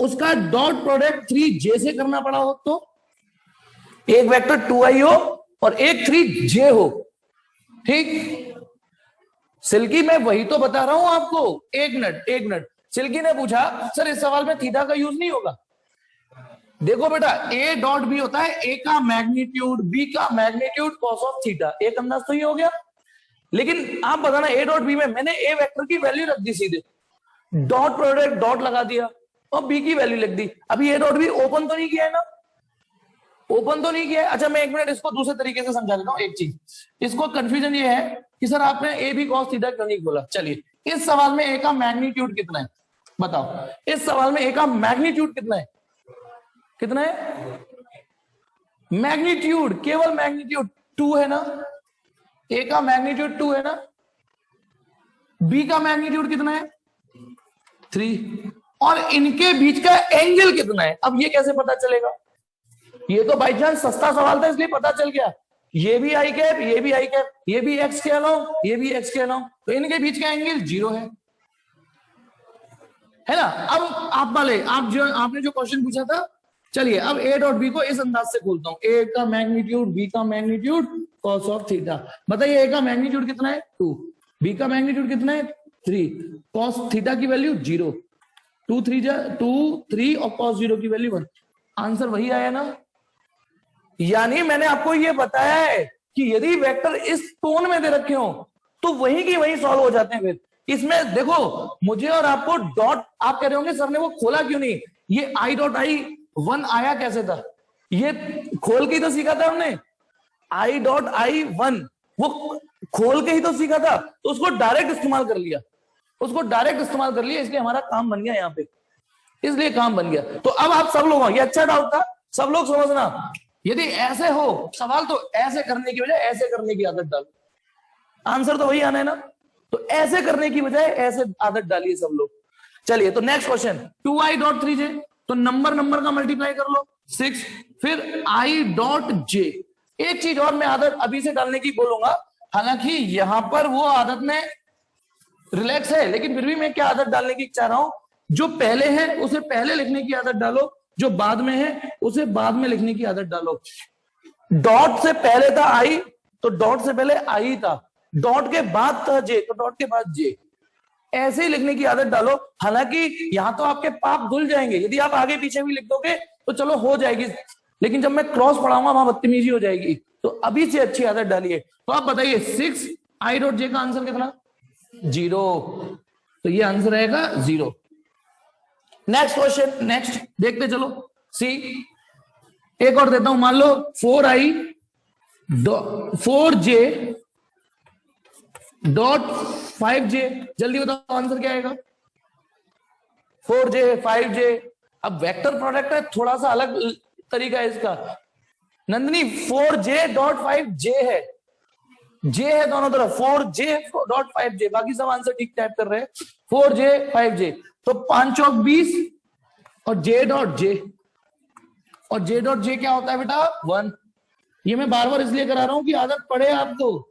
उसका डॉट प्रोडक्ट 3j से करना पड़ा हो, तो एक वेक्टर 2i हो और एक 3j हो, ठीक। सिल्की मैं वही तो बता रहा हूं आपको। एक मिनट सिल्की ने पूछा सर इस सवाल में थीटा का यूज नहीं होगा। देखो बेटा, ए डॉट बी होता है ए का मैग्नीट्यूड, बी का मैग्नीट्यूड कॉस ऑफ थीटा। एक अंदाज तो ये हो गया। लेकिन आप बताना ए डॉट बी में मैंने ए वेक्टर की वैल्यू रख दी सीधे, डॉट प्रोडक्ट डॉट लगा दिया और बी की वैल्यू लिख दी। अभी ए डॉट बी ओपन तो नहीं किया है ना, ओपन तो नहीं किया है। अच्छा मैं एक मिनट इसको दूसरे तरीके से समझा देता हूं। एक चीज, इसको कंफ्यूजन ये है कि सर आपने ए बी कॉस थीटा क्यों नहीं बोला। चलिए, इस सवाल में ए का मैग्नीट्यूड कितना है बताओ। इस सवाल में ए का मैग्नीट्यूड कितना है, कितना है मैग्नीट्यूड, केवल मैग्नीट्यूड 2 है ना। ए का मैग्नीट्यूड 2 है ना, बी का मैग्नीट्यूड कितना है 3, और इनके बीच का एंगल कितना है। अब ये कैसे पता चलेगा, ये तो बाई चांस सस्ता सवाल था इसलिए पता चल गया। ये भी आई कैप, ये भी आई कैप, ये भी एक्स के अलाउ, ये भी एक्स के अलाउ, तो इनके बीच का एंगल 0 है ना। अब आप वाले आपने जो क्वेश्चन पूछा था, चलिए अब ए डॉट बी को इस अंदाज से खोलता हूं। ए का मैग्नीट्यूड, बी का मैग्नीट्यूड, कॉस ऑफ थीटा। बताइए ए का मैग्नीट्यूड कितना है 2, बी का मैग्नीट्यूड कितना है 3, कॉस थीटा की वैल्यू 0, 2 3 और कॉस 0 की वैल्यू 1। आंसर वही आया ना। यानी मैंने आपको ये बताया है कि यदि वेक्टर इस टोन में दे रखे हो तो वही की वही सॉल्व हो जाते हैं। फिर इसमें देखो, मुझे और आपको डॉट, आप कह रहे होंगे सर ने वो खोला क्यों नहीं, ये आई डॉट आई 1 आया कैसे था, ये खोल के ही तो सीखा था हमने। आई डॉट आई 1 वो खोल के ही तो सीखा था, तो उसको डायरेक्ट इस्तेमाल कर लिया, इसलिए हमारा काम बन गया यहाँ पे, इसलिए काम बन गया। तो अब आप सब लोग, ये अच्छा डाउट था, सब लोग समझना। यदि ऐसे हो सवाल तो ऐसे करने की बजाय ऐसे करने की आदत डालो, आंसर तो वही आना है ना। तो ऐसे करने की बजाय ऐसे आदत डालिए सब लोग। चलिए तो next question, 2i dot 3j, तो नंबर का मल्टीप्लाई कर लो 6, फिर i डॉट j। एक चीज और मैं आदत अभी से डालने की बोलूंगा, हालांकि यहां पर वो आदत में रिलैक्स है, लेकिन फिर भी मैं क्या आदत डालने की चाह रहा हूं, जो पहले है उसे पहले लिखने की आदत डालो, जो बाद में है उसे बाद में लिखने की आदत डालो। डॉट से पहले था आई, तो डॉट से पहले आई था, डॉट के बाद था जे, तो डॉट के बाद जे, ऐसे ही लिखने की आदत डालो। हालांकि यहां तो आपके पाप धुल जाएंगे, यदि आप आगे पीछे भी लिख दोगे तो चलो हो जाएगी, लेकिन जब मैं क्रॉस पढ़ाऊंगा वहां बदतमीजी हो जाएगी। तो अभी से अच्छी आदत डालिए। तो आप बताइए 6 आई डॉट जे का आंसर कितना 0, तो ये आंसर रहेगा 0। नेक्स्ट क्वेश्चन, नेक्स्ट देखते चलो। सी, एक और देता हूं, मान लो 4j डॉट 5j, जल्दी बताओ आंसर क्या आएगा 4j 5j। अब वेक्टर प्रोडक्ट है, थोड़ा सा अलग तरीका है इसका। नंदनी 4j डॉट 5j है, j है दोनों तरफ, 4j डॉट 5j, बाकी सब आंसर ठीक टाइप कर रहे हैं। 4j 5j, तो 5 चौक 20 और j डॉट j, और j डॉट j क्या होता है बेटा 1। ये मैं बार बार इसलिए करा रहा हूं कि आदत पड़े आपको,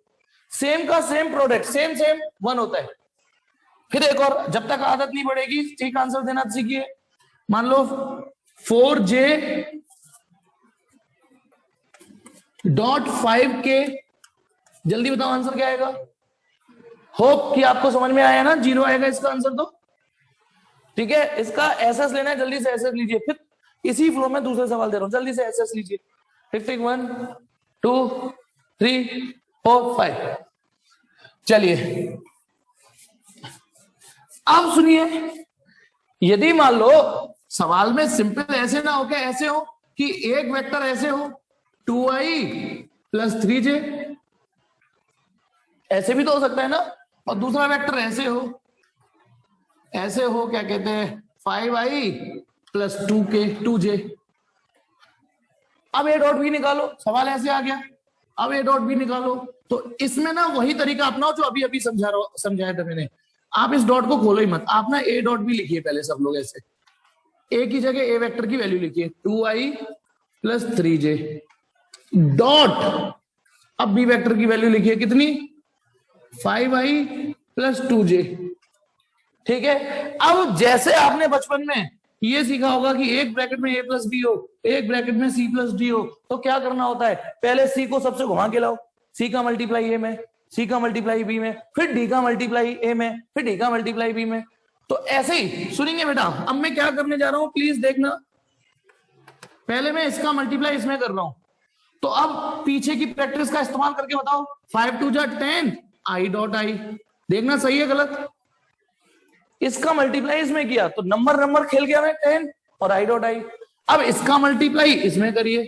सेम का सेम प्रोडक्ट सेम 1 होता है। फिर एक और, जब तक आदत नहीं पड़ेगी ठीक आंसर देना सीखिए। मान लो 4j डॉट 5k, जल्दी बताओ आंसर क्या आएगा। होप कि आपको समझ में आया ना, 0 आएगा इसका आंसर। तो ठीक है, इसका एसएस लेना है, जल्दी से एसएस लीजिए। फिर इसी फ्लो में दूसरे सवाल दे रहा हूं, जल्दी से एसएस लीजिए। टिक टिक 1 2 3 4 5। चलिए अब सुनिए, यदि मान लो सवाल में सिंपल ऐसे ना हो, क्या ऐसे हो कि एक वेक्टर ऐसे हो 2i प्लस 3j, ऐसे भी तो हो सकता है ना, और दूसरा वेक्टर ऐसे हो क्या कहते हैं 5i प्लस 2j। अब ए डॉट भी निकालो, सवाल ऐसे आ गया, अब ए डॉट भी निकालो। तो इसमें ना वही तरीका अपनाओ जो अभी अभी समझाया था मैंने। आप इस डॉट को खोलो ही मत, आप ना ए डॉट भी लिखिए पहले सब लोग ऐसे, ए की जगह ए वेक्टर की वैल्यू लिखिए 2i प्लस 3j डॉट, अब बी वेक्टर की वैल्यू लिखिए कितनी 5i प्लस 2j। ठीक है, अब जैसे आपने बचपन में ये सीखा होगा कि एक ब्रैकेट में a प्लस बी हो, एक ब्रैकेट में c प्लस डी हो, तो क्या करना होता है, पहले c को सबसे घुमा के लाओ, c का मल्टीप्लाई a में, c का मल्टीप्लाई b में, फिर d का मल्टीप्लाई a में, फिर d का मल्टीप्लाई b में। तो ऐसे ही सुनेंगे बेटा, अब मैं क्या करने जा रहा हूं प्लीज देखना, पहले मैं इसका मल्टीप्लाई इसमें कर रहा हूं, तो अब पीछे की प्रैक्टिस का इस्तेमाल करके बताओ 5 2 जा 10 i डॉट i, देखना सही है गलत। इसका मल्टीप्लाई इसमें किया तो नंबर नंबर खेल गया मैं 10 और i डॉट i। अब इसका मल्टीप्लाई इसमें करिए,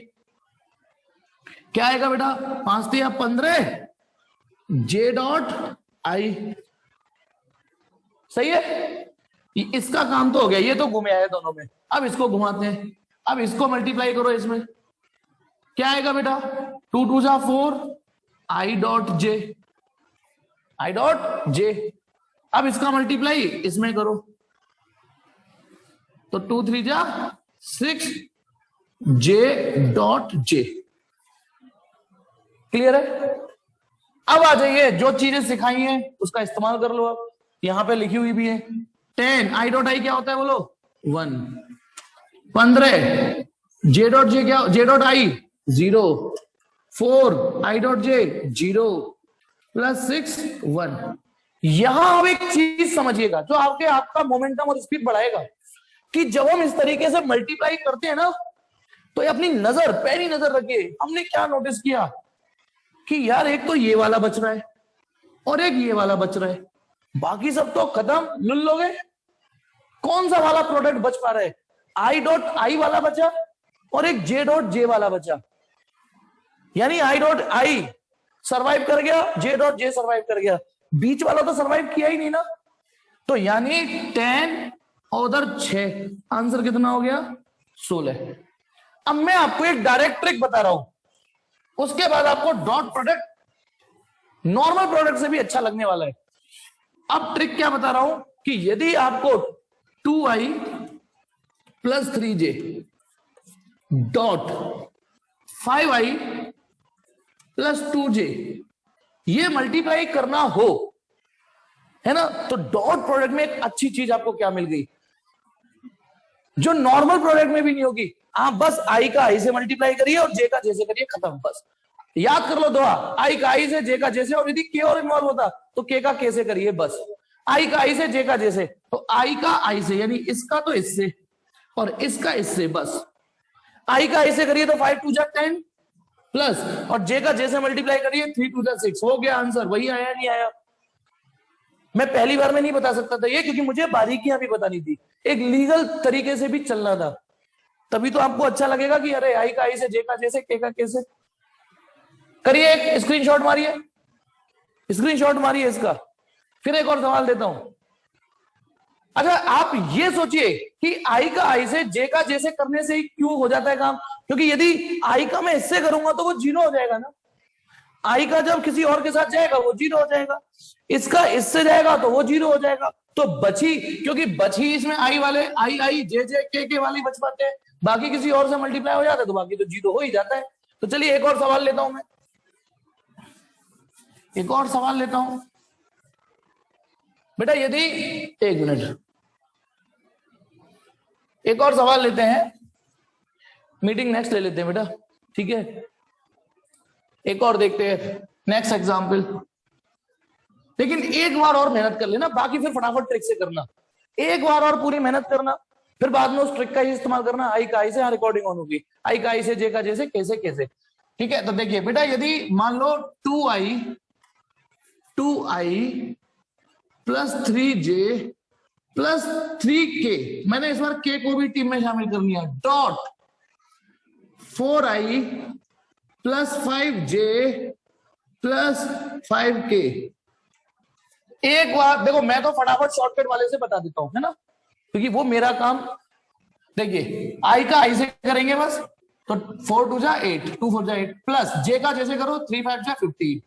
क्या आएगा बेटा 5 3 15 j डॉट i, सही है। इसका काम तो हो गया, ये तो घूमे आए दोनों में, अब इसको घुमाते हैं, अब इसको मल्टीप्लाई करो इसमें, क्या आएगा बेटा 2 2 जा 4 i डॉट j। अब इसका मल्टीप्लाई इसमें करो तो 2 3 जा 6 j डॉट j। क्लियर है। अब आ जाइए, जो चीजें सिखाई हैं उसका इस्तेमाल कर लो। अब यहां पे लिखी हुई भी है 10 i डॉट i क्या होता है बोलो 1, 15 j dot i 0, 4 i dot j 0 plus 6 1। यहां अब एक चीज समझिएगा जो आपका मोमेंटम और स्पीड बढ़ाएगा, कि जब हम इस तरीके से मल्टीप्लाई करते हैं ना, तो अपनी नजर पैनी नजर रखिए। हमने क्या नोटिस किया कि यार एक तो ये वाला बच रहा है और एक ये वाला बच रहा है, बाकी सब तो खत्म लुल्लो गए। कौन सा वाला प्रोडक्ट बच पा रहा है, आई डॉट आई वाला बचा और एक जे डॉट जे वाला बचा, यानी आई डॉट आई सर्वाइव कर गया, जे डॉट जे सर्वाइव कर गया, बीच वाला तो सर्वाइव किया ही नहीं ना। तो यानी 10 और उधर 6, आंसर कितना हो गया 16। अब मैं आपको एक डायरेक्ट ट्रिक बता रहा हूं, उसके बाद आपको डॉट प्रोडक्ट नॉर्मल प्रोडक्ट से भी अच्छा लगने वाला है। अब ट्रिक क्या बता रहा हूं कि यदि आपको 2i plus 3j dot 5i plus 2j ये मल्टीप्लाई करना हो, है ना, तो डॉट प्रोडक्ट में एक अच्छी चीज आपको क्या मिल गई जो नॉर्मल प्रोडक्ट में भी नहीं होगी। आप बस आई का आई से मल्टीप्लाई करिए और जे का जे से करिए, खत्म। बस याद कर लो दुआ, आई का आई से, जे का जे से, और यदि के और इन्वॉल्व होता तो के का के से करिए। बस आई का आई से, जे का जे से, तो आई का आई से यानी इसका तो इससे और इसका इससे, बस आई का आई से करिए तो 5 2 जा 10 प्लस, और जे का जे से मल्टीप्लाई करिए 3 2 जा 6, हो गया आंसर। वही आया नहीं आया, मैं पहली बार में नहीं बता सकता था ये, क्योंकि मुझे बारीकियां भी बतानी थी, एक लीगल तरीके से भी चलना था, तभी तो आपको अच्छा लगेगा कि अरे आई का आई से, जे का जे से, के का के से। करिए, एक स्क्रीनशॉट मारिए, स्क्रीनशॉट मारिए इसका। फिर एक और सवाल देता हूं। अच्छा, आप ये सोचिए कि आई का आई से, जे का जे से करने से ही क्यों हो जाता है काम, क्योंकि यदि आई का मैं इससे करूंगा तो वो 0 हो जाएगा ना, आई का जब किसी और के साथ जाएगा वो 0 हो जाएगा, इसका इससे जाएगा तो वो 0 हो जाएगा। तो बची, क्योंकि बची इसमें आई वाले, आई आई जे जे के वाले बच पाते हैं, बाकी किसी और से मल्टीप्लाई हो जाता है तो बाकी तो 0 हो ही जाता है। तो चलिए एक और सवाल लेता हूं मैं, एक और सवाल लेता हूं बेटा। यदि एक मिनट, एक और सवाल लेते हैं, मीटिंग नेक्स्ट ले लेते हैं बेटा, ठीक है। एक और देखते हैं, नेक्स्ट एग्जाम्पल। लेकिन एक बार और मेहनत कर लेना, बाकी फिर फटाफट ट्रिक से करना। एक बार और पूरी मेहनत करना, फिर बाद में उस ट्रिक का ही इस्तेमाल करना। आई का आई से, रिकॉर्डिंग ऑन होगी, आई का आई से, जे का जे से, कैसे कैसे, ठीक है। तो देखिए बेटा, यदि मान लो 2i plus 3j plus 3k, मैंने इस बार k को भी टीम में शामिल कर लिया, dot 4i plus 5j plus 5k। एक बार देखो, मैं तो फटाफट शॉर्टकट वाले से बता देता हूं, है ना, क्योंकि वो मेरा काम। देखिए आई का आई से करेंगे बस, तो 4 2 जा 8, 2 4 जा 8, प्लस जे का जैसे करो 3 5 जा 15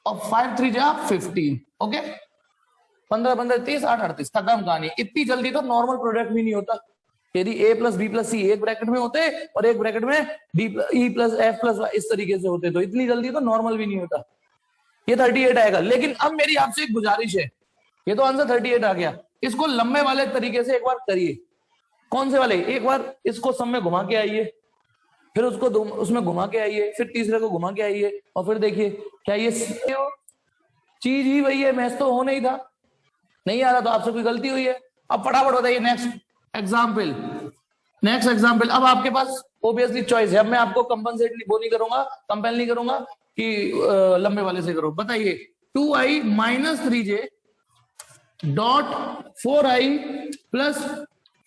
और 5 3 जा 15। ओके, 15 15 30 8 38, खत्म कहानी। इतनी जल्दी तो नॉर्मल प्रोडक्ट भी नहीं होता। यदि ए प्लस बी प्लस सी एक ब्रैकेट में होते और एक ब्रैकेट में D E plus F plus इस तरीके से होते, तो इतनी जल्दी तो नॉर्मल भी नहीं होता। ये 38 आएगा। लेकिन अब मेरी आपसे एक गुजारिश है, ये तो आंसर 38 आ गया, इसको लंबे वाले तरीके से एक बार करिए। कौन से वाले? एक बार इसको सब में घुमा के आइए, फिर उसको उसमें घुमा के आइए, फिर तीसरे को घुमा के आइए, और फिर देखिए क्या ये चीज ही वही है, मैच तो होना ही था। नहीं आ रहा तो आपसे कोई गलती हुई है। अब फटाफट बताइए नेक्स्ट एग्जाम्पल। नेक्स्ट एग्जाम्पल, अब आपके पास ओबियसली चॉइस है। अब मैं आपको कंपनसेट वो नहीं करूंगा, कंपेल नहीं करूंगा कि लंबे वाले से करो। बताइए 2i minus 3j dot 4i plus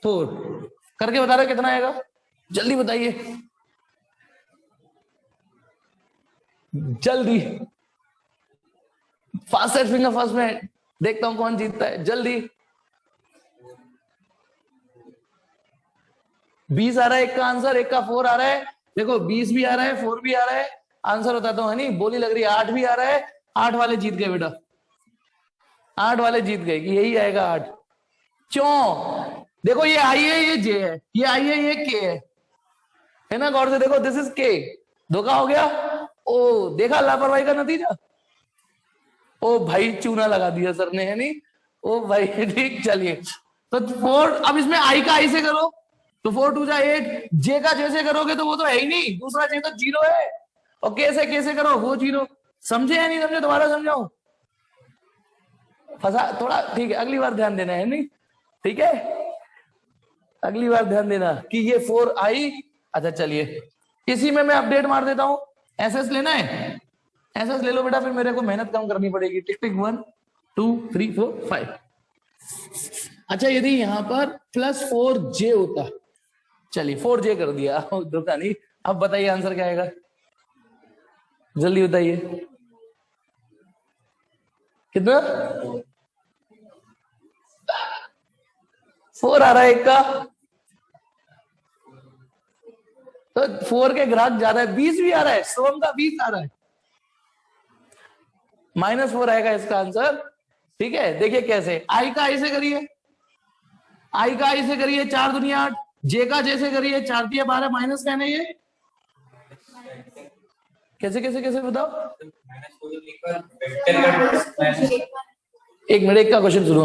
4 करके बता रहे कितना आएगा? जल्दी बताइए, जल्दी। फास्टेस्ट फिंगर फर्स्ट में देखता हूं कौन जीतता है, जल्दी। 20 आ रहा है एक का आंसर, एक का 4 आ रहा है। देखो 20 भी आ रहा है, 4 भी आ रहा है। आंसर बताता हूं, है नहीं, बोली लग रही है। 8 भी आ रहा है, 8 वाले जीत गए बेटा, 8 वाले जीत गए कि यही आएगा 8। क्यों? देखो ये आई है, ये जे है, ये आई है, ये के है ना, गौर से देखो, दिस इज के। धोखा हो गया। ओ देखा लापरवाही का नतीजा। ओ भाई चूना लगा दिया सर ने, है नहीं। ओ भाई ठीक, चलिए तो 4, अब इसमें आई का आई से करो तो 4 2 जा 8, जे का जैसे करोगे तो वो तो है ही नहीं, दूसरा जे तो 0 है, और कैसे करो वो 0। समझे या नहीं समझे? दोबारा समझाऊं? फंसा थोड़ा, ठीक है, अगली बार ध्यान देना है नहीं, ठीक है, अगली बार ध्यान देना कि ये 4i। अच्छा चलिए, इसी में मैं अपडेट मार देता हूं। एसएस लेना है, एसएस ले लो बेटा, फिर मेरे को मेहनत कम करनी पड़ेगी। टिक टिक 1 2 3 4 5। अच्छा यदि यहां पर प्लस 4j होता, चलिए 4j कर दिया, धोखा नहीं। अब बताइए आंसर क्या आएगा, जल्दी बताइए। कितना? 4 आ रहा है एक का, तो 4 के ग्राहक ज्यादा है। 20 भी आ रहा है, सोम का 20 आ रहा है, -4 आएगा इसका आंसर। ठीक है, देखिए कैसे। आई का आई से करिए, आई का आई से करिए, 4 दुनिया 8। जे का जैसे करिए, 4 दिया 12, माइनस कहना ये कैसे कैसे कैसे बताओ। एक मिनट, एक का क्वेश्चन सुनो।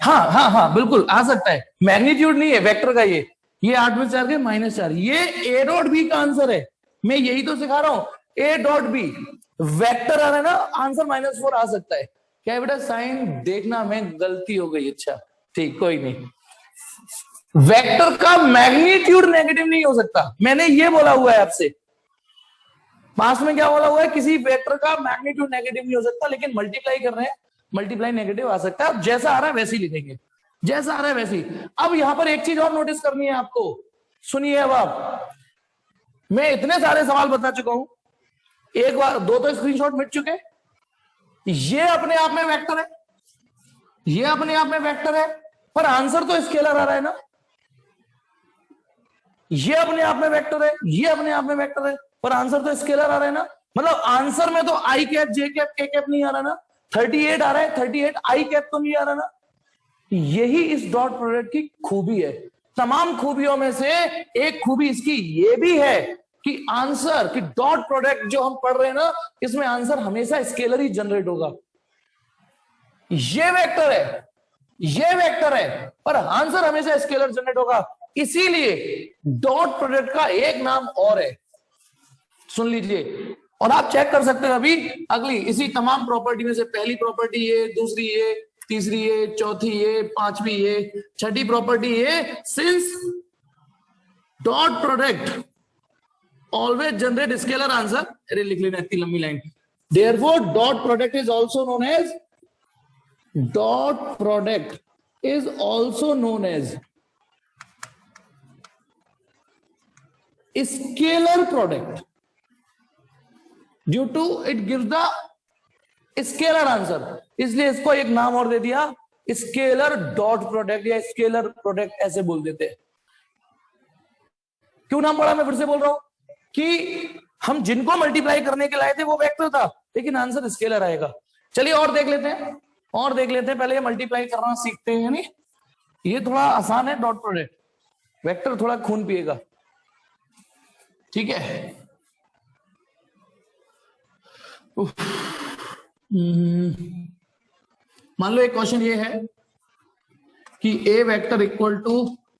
हाँ हाँ हाँ बिल्कुल आ सकता है, मैग्नीट्यूड नहीं है वेक्टर का। ये 8 में 4 के -4, ये ए डॉट बी का आंसर है। मैं यही तो सिखा रहा हूं, ए डॉट बी वेक्टर आ रहा है ना, आंसर -4 आ सकता है। क्या बेटा साइन देखना में गलती हो गई? अच्छा ठीक, कोई नहीं। वेक्टर का मैग्नीट्यूड नेगेटिव नहीं हो सकता, मैंने ये बोला हुआ है आपसे। पास में क्या बोला हुआ है? किसी वेक्टर का मैग्नीट्यूड नेगेटिव नहीं हो सकता, लेकिन मल्टीप्लाई कर रहे हैं, मल्टीप्लाई नेगेटिव आ सकता है। जैसा आ रहा है वैसे ही लिखेंगे, जैसा आ रहा है वैसे ही। अब यहां पर एक चीज और नोटिस करनी है आपको, सुनिए। अब आप, मैं इतने सारे सवाल बता चुका हूं, एक बार 2 तो स्क्रीनशॉट मिट चुके। ये अपने आप में वेक्टर है, ये अपने आप में वेक्टर है, पर आंसर तो स्केलर आ रहा है ना। ये अपने आप में वेक्टर है, ये अपने आप में वेक्टर है, पर आंसर तो स्केलर आ रहा है ना। मतलब आंसर में तो आई कैप जे कैप के कैप नहीं आ रहा ना। 38 आ रहा है, 38 आई कैप तो नहीं आ रहा ना। यही इस डॉट प्रोडक्ट की खूबी है। तमाम खूबियों में से एक खूबी इसकी ये भी है कि आंसर कि डॉट प्रोडक्ट जो हम पढ़ रहे हैं ना, इसमें आंसर हमेशा स्केलर ही जनरेट होगा। ये वेक्टर है, ये वेक्टर है, पर आंसर हमेशा स्केलर जनरेट होगा। इसीलिए डॉट प्रोडक्ट का एक नाम और है, सुन लीजिए, और आप चेक कर सकते हैं अभी अगली इसी तमाम प्रॉपर्टी में से। पहली प्रॉपर्टी ये, दूसरी ये, तीसरी ये, चौथी ये, पांचवी ये, छठी प्रॉपर्टी ये। Since dot product always generate scalar answer, अरे लिख लेना इतनी लंबी line. Therefore dot product is also known as dot product is also known as scalar product due to it gives the scalar answer, इसलिए इसको एक नाम और दे दिया, स्केलर डॉट प्रोडक्ट या स्केलर प्रोडक्ट ऐसे बोल देते हैं। क्यों नाम पड़ा, मैं फिर से बोल रहा हूं कि हम जिनको मल्टीप्लाई करने के लाए थे वो वेक्टर था, लेकिन आंसर स्केलर आएगा। चलिए और देख लेते हैं, और देख लेते हैं। पहले ये मल्टीप्लाई करना सीखते हैं, यानी ये थोड़ा आसान है डॉट प्रोडक्ट, वेक्टर थोड़ा खून पिएगा, ठीक है। मान लो एक क्वेश्चन ये है कि a vector equal to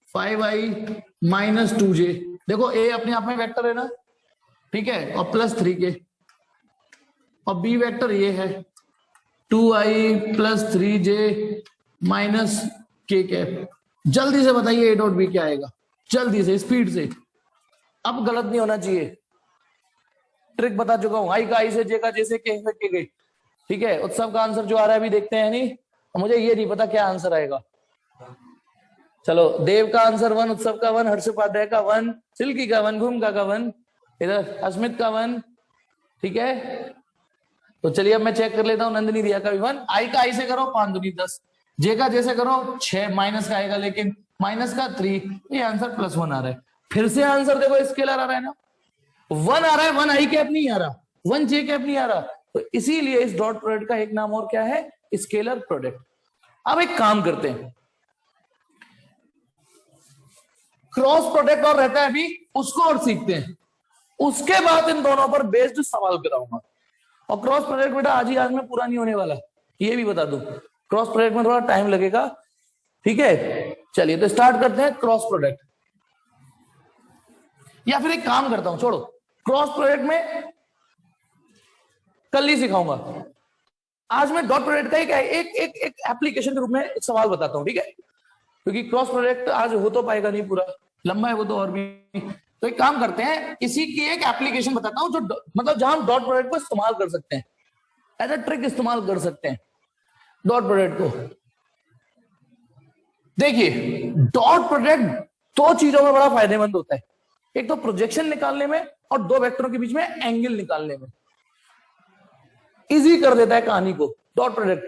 5i minus 2j। देखो a अपने आप में वेक्टर है ना, ठीक है, और प्लस 3k, और b वेक्टर ये है 2i plus 3j minus k cap. जल्दी से बताइए a डॉट b क्या आएगा, जल्दी से, स्पीड से। अब गलत नहीं होना चाहिए, ट्रिक बता चुका हूं, आई का आई से, जे का जे से, के से के गई, ठीक है। उत्सव का आंसर जो आ रहा है अभी देखते हैं, नहीं मुझे ये नहीं पता क्या आंसर आएगा। चलो, देव का आंसर 1, उत्सव का 1, हर्ष उपाध्याय का 1, सिल्की का 1, भूमिका का 1, इधर अस्मित का 1, ठीक है। तो चलिए अब मैं चेक कर लेता हूं, नंदिनी दिया का भी 1। आई का आई से करो 5 दूनी 10, जे का जे से करो 6, माइनस का आएगा लेकिन माइनस का 3, ये आंसर +1 आ रहा है। फिर से आंसर देखो स्केलर आ रहा है ना, 1 आ रहा है, 1 आई कैप नहीं आ रहा, 1 जे कैप नहीं आ रहा, तो इसीलिए इस डॉट प्रोडक्ट का एक नाम और क्या है, स्केलर प्रोडक्ट। अब एक काम करते हैं, क्रॉस प्रोडक्ट और रहता है अभी, उसको और सीखते हैं, उसके बाद इन दोनों पर बेस्ड सवाल कराऊंगा। और क्रॉस प्रोडक्ट बेटा आज में पूरा नहीं होने वाला, ये भी बता दूं, क्रॉस प्रोडक्ट में थोड़ा टाइम लगेगा, ठीक है। चलिए तो स्टार्ट करते हैं क्रॉस प्रोडक्ट, या फिर एक काम करता हूं, छोड़ो, क्रॉस प्रोडक्ट में कल ही सिखाऊंगा, आज मैं डॉट प्रोडक्ट का एक एप्लीकेशन के रूप में एक सवाल बताता हूं, ठीक है, क्योंकि क्रॉस प्रोडक्ट आज हो तो पाएगा नहीं, पूरा लंबा है वो तो और भी। तो एक काम करते हैं, इसी की एक एप्लीकेशन बताता हूं जो मतलब जहां हम डॉट प्रोडक्ट को इस्तेमाल कर सकते हैं, एज अ ट्रिक इस्तेमाल कर सकते हैं डॉट प्रोडक्ट को। देखिए, डॉट प्रोडक्ट दो चीजों में बड़ा फायदेमंद होता है, एक तो प्रोजेक्शन निकालने में और दो वेक्टरों के बीच में एंगल निकालने में, इजी कर देता है कहानी को डॉट प्रोडक्ट।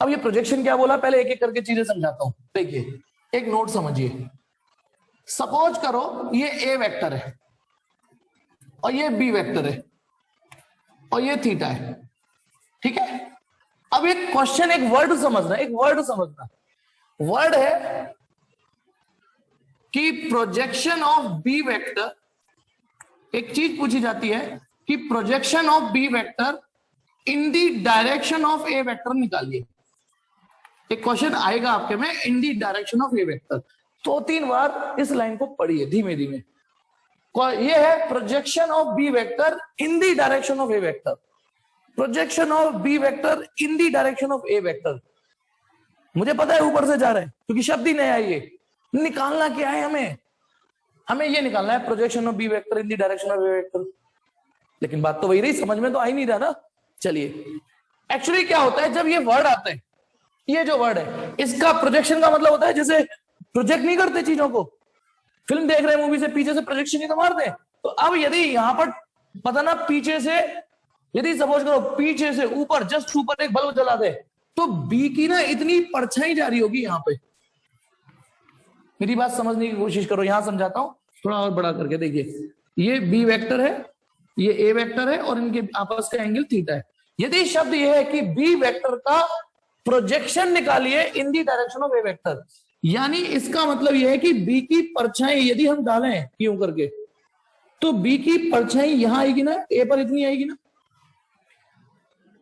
अब ये प्रोजेक्शन क्या बोला, पहले एक एक करके चीजें समझाता हूं। देखिए, एक नोट समझिए, सपोज करो ये ए वेक्टर है और ये बी वेक्टर है और ये थीटा है, ठीक है। अब एक क्वेश्चन, एक वर्ड समझना, एक वर्ड समझना, वर्ड है कि प्रोजेक्शन ऑफ बी वेक्टर, एक चीज पूछी जाती है कि projection of B vector in the direction of A vector निकालिए। एक क्वेश्चन आएगा आपके में, in the direction of A vector, 2-3 बार इस लाइन को पढ़िए धीमे धीमे। ये है projection of B vector in the direction of A vector, projection of B vector in the direction of A vector. मुझे पता है ऊपर से जा रहा है क्योंकि शब्द ही नया है, ये निकालना क्या है, हमें ये निकालना है projection of B vector in the direction of A vector. लेकिन बात तो वही रही, समझ में तो आ ही नहीं रहा ना। चलिए, एक्चुअली क्या होता है, जब ये वर्ड आता है, ये जो वर्ड है, इसका प्रोजेक्शन का मतलब होता है जैसे प्रोजेक्ट नहीं करते चीजों को, फिल्म देख रहे हैं मूवी से पीछे से प्रोजेक्शन ही तो मारते हैं। तो अब यदि यहां पर पता ना पीछे से, यदि सपोज करो पीछे से ऊपर, जस्ट ऊपर एक बल्ब जला दे, तो बी की ना इतनी परछाई जा रही होगी यहां पे। मेरी बात समझने की कोशिश करो, यहां समझाता हूं थोड़ा और बड़ा करके। देखिए, ये बी वेक्टर है, ये ए वेक्टर है और इनके आपस का एंगल थीटा है। यदि शब्द ये है कि बी वेक्टर का प्रोजेक्शन निकालिए in the direction of A vector, यानी इसका मतलब यह है कि बी की परछाई यदि हम डालें यूं करके, तो बी की परछाई यहां आएगी ना, ए पर इतनी आएगी ना।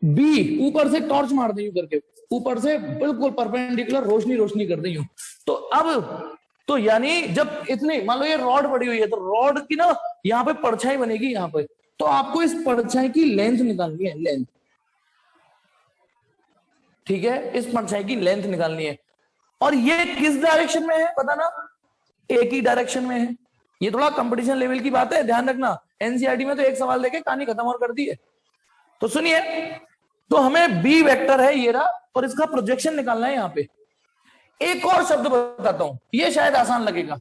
बी ऊपर से टॉर्च मार दे यूं करके, ऊपर से बिल्कुल परपेंडिकुलर रोशनी रोशनी कर दे यूं, तो अब तो यानी जब इतनी, मान लो ये रॉड पड़ी हुई है, तो रॉड की ना यहाँ पे परछाई बनेगी यहाँ पे, तो आपको इस परछाई की लेंथ निकालनी है, लेंथ, ठीक है, इस परछाई की लेंथ निकालनी है। और ये किस डायरेक्शन में है पता ना, एक ही डायरेक्शन में है। ये थोड़ा कंपटीशन लेवल की बात है, ध्यान रखना, एनसीईआरटी में तो एक सवाल देके कहानी खत्म और कर दी है। तो सुनिए, तो हमें बी वेक्टर है ये रहा, और इसका प्रोजेक्शन निकालना है यहां पे। एक और शब्द बताता हूं, ये शायद आसान लगेगा,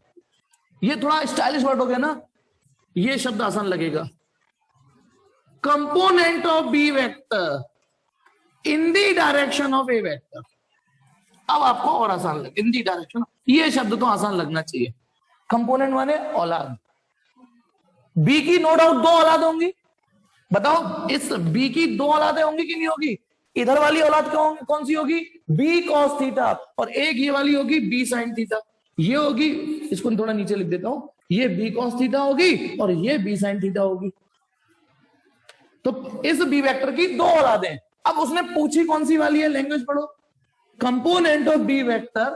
ये थोड़ा स्टाइलिश वर्ड हो गया ना, ये शब्द आसान लगेगा। Component of B vector in the direction of A vector. अब आपको और आसान लगे, इन दी डायरेक्शन, ये शब्द तो आसान लगना चाहिए। कंपोनेंट माने औलाद, बी की नो डाउट दो औलाद होंगी। बताओ इस बी की दो औलादें होंगी कि नहीं होगी? इधर वाली औलाद कौन सी होगी? बी कॉस थीटा, और एक ये वाली होगी बी साइन थीटा। ये होगी, इसको थोड़ा नीचे लिख देता हूं, ये बी कॉस थीटा होगी और ये बी साइन थीटा होगी। तो इस बी वेक्टर की दो औलादें। अब उसने पूछी कौन सी वाली है, लैंग्वेज पढ़ो। Component of B vector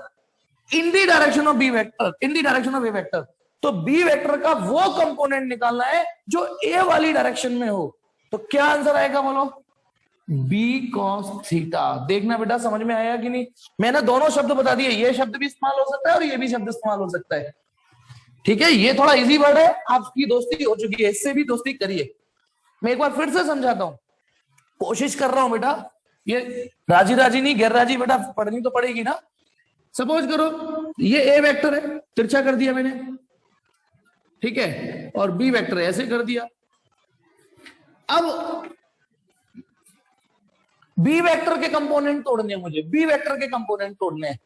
in the direction of B vector, in the direction of A vector. तो बी वेक्टर का वो कंपोनेंट निकालना है जो ए वाली डायरेक्शन में हो। तो क्या आंसर आएगा बोलो? B cos theta. देखना बेटा समझ में आया कि नहीं? मैंने दोनों शब्द बता दिए, ये शब्द भी इस्तेमाल हो सकता है और ये भी शब्द इस्तेमाल हो सकता है। ठीक है, ये थोड़ा इजी वर्ड है, आपकी दोस्ती हो चुकी है, इससे भी दोस्ती करिए। मैं एक बार फिर से समझाता हूं, कोशिश कर रहा हूं बेटा, ये राजी राजी नहीं गैर राजी बेटा पढ़नी तो पड़ेगी ना। सपोज करो ये ए वेक्टर है, तिरछा कर दिया मैंने, ठीक है, और बी वेक्टर ऐसे कर दिया। अब बी वेक्टर के कंपोनेंट तोड़ने हैं मुझे, बी वेक्टर के कंपोनेंट तोड़ने हैं,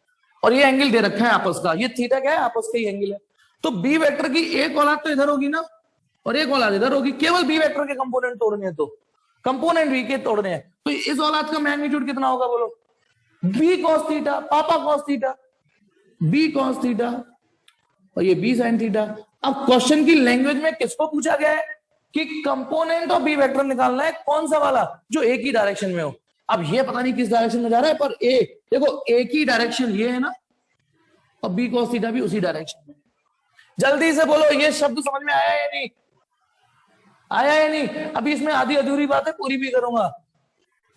और ये एंगल दे रखा है आपस का, ये थीटा क्या है? आपस का ही एंगल है। तो बी वेक्टर की एक औलाद तो इधर होगी ना, और एक औलाद इधर होगी। केवल बी वेक्टर के कंपोनेंट तोड़ने हैं, तो कंपोनेंट बी के तोड़ने हैं। तो इस औलाद का मैग्नीट्यूड कितना होगा बोलो? बी कॉस थीटा, पापा cos theta, B cos theta, और ये बी साइन थीटा। अब क्वेश्चन की लैंग्वेज में किसको पूछा गया है कि कंपोनेंट ऑफ बी वेक्टर निकालना है, कौन सा वाला जो ए की डायरेक्शन में हो। अब ये पता नहीं किस डायरेक्शन में जा रहा है, पर ए देखो, ए की डायरेक्शन ये है ना, और बी कॉस थीटा भी उसी डायरेक्शन में। जल्दी से बोलो, ये शब्द समझ में आया या नहीं? आया या नहीं? अभी इसमें आधी अधूरी बात है, पूरी भी करूंगा।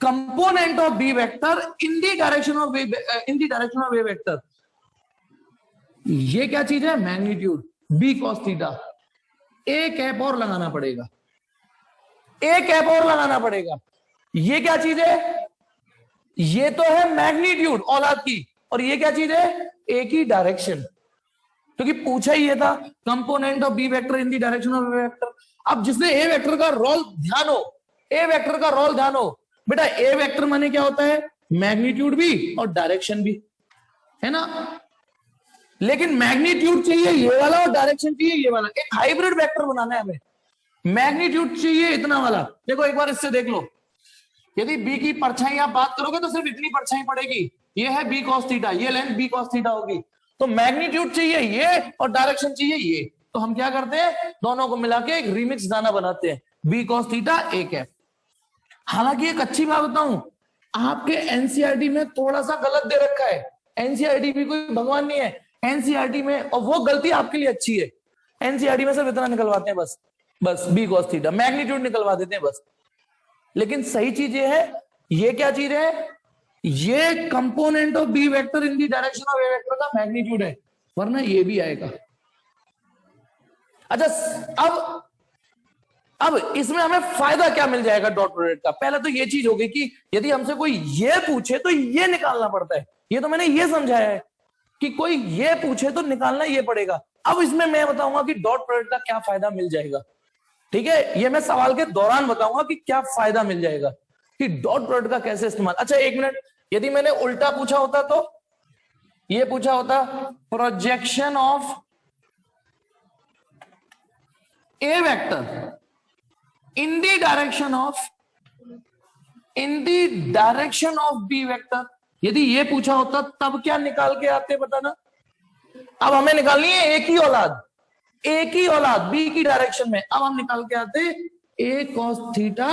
Component of B vector in the direction of A vector, ये क्या चीज है? Magnitude B cos theta. A cap और लगाना पड़ेगा, ए कैप और लगाना पड़ेगा। ये क्या चीज है? ये तो है मैग्नीट्यूड औलाद की, और ये क्या चीज है? ए की डायरेक्शन, क्योंकि पूछा ही ये था component of B vector in the direction of A vector. अब जिसने ए वेक्टर का रोल ध्यान हो, ए वेक्टर का रोल ध्यान हो बेटा, ए वेक्टर माने क्या होता है? मैग्नीट्यूड भी और डायरेक्शन भी, है ना। लेकिन मैग्नीट्यूड चाहिए ये वाला और डायरेक्शन चाहिए ये वाला। एक हाइब्रिड वेक्टर बनाना है हमें, मैग्नीट्यूड चाहिए इतना वाला। देखो एक बार इससे देख लो, यदि बी की परछाई आप बात करोगे तो सिर्फ इतनी परछाई पड़ेगी, ये है बी कॉस थीटा, ये लेंथ बी कॉस थीटा होगी। तो मैग्नीट्यूड चाहिए ये और डायरेक्शन चाहिए ये। तो हम क्या करते हैं, दोनों को मिला के एक रिमिक्स दाना बनाते हैं, B cos theta A cap. हालांकि एक अच्छी बात बताऊं, आपके एनसीईआरटी में थोड़ा सा गलत दे रखा है। एनसीईआरटी भी कोई भगवान नहीं है, एनसीईआरटी में, और वो गलती आपके लिए अच्छी है, एनसीईआरटी में सिर्फ इतना निकलवाते हैं बस बी कॉस थीटा, मैग्नीट्यूड निकलवा देते हैं बस। लेकिन सही चीज ये है, ये क्या चीज है? ये component of B vector in the direction of A vector का मैग्नीट्यूड है, वरना ये भी आएगा। अच्छा, अब इसमें हमें फायदा क्या मिल जाएगा डॉट प्रोडक्ट का? पहले तो ये चीज होगी कि यदि हमसे कोई ये पूछे तो ये निकालना पड़ता है। ये तो मैंने ये समझाया है कि कोई ये पूछे तो निकालना ये पड़ेगा। अब इसमें मैं बताऊंगा कि डॉट प्रोडक्ट का क्या फायदा मिल जाएगा। ठीक है, ये मैं सवाल के दौरान बताऊंगा कि क्या फायदा मिल जाएगा, कि डॉट प्रोडक्ट का कैसे इस्तेमाल। अच्छा एक मिनट, यदि मैंने उल्टा पूछा होता तो ये पूछा होता projection of A vector in the direction of B vector, यदि ये पूछा होता तब क्या निकाल के आते बताना। अब हमें निकालनी है एक ही औलाद बी की डायरेक्शन में। अब हम निकाल के आते ए कॉस थीटा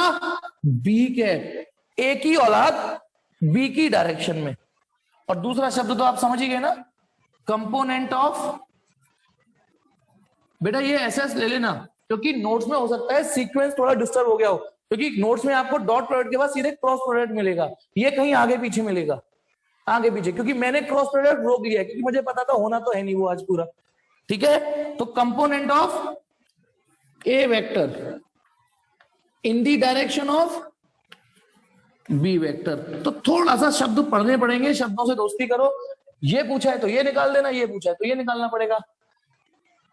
बी के, एक ही औलाद बी की डायरेक्शन में। और दूसरा शब्द तो आप समझ ही गए ना, कंपोनेंट ऑफ, बेटा ये एसएस ले लेना, क्योंकि नोट्स में हो सकता है सीक्वेंस थोड़ा डिस्टर्ब हो गया हो, क्योंकि नोट्स में आपको डॉट प्रोडक्ट के बाद सीधे क्रॉस प्रोडक्ट मिलेगा, ये कहीं आगे पीछे मिलेगा, आगे पीछे, क्योंकि मैंने क्रॉस प्रोडक्ट रोक दिया है, क्योंकि मुझे पता था होना तो है नहीं वो आज पूरा। ठीक है, तो component of A vector in the direction of B vector. तो थोड़ा सा शब्द पढ़ने पड़ेंगे, शब्दों से दोस्ती करो। ये पूछा है तो ये निकाल देना, ये पूछा है तो ये निकालना पड़ेगा।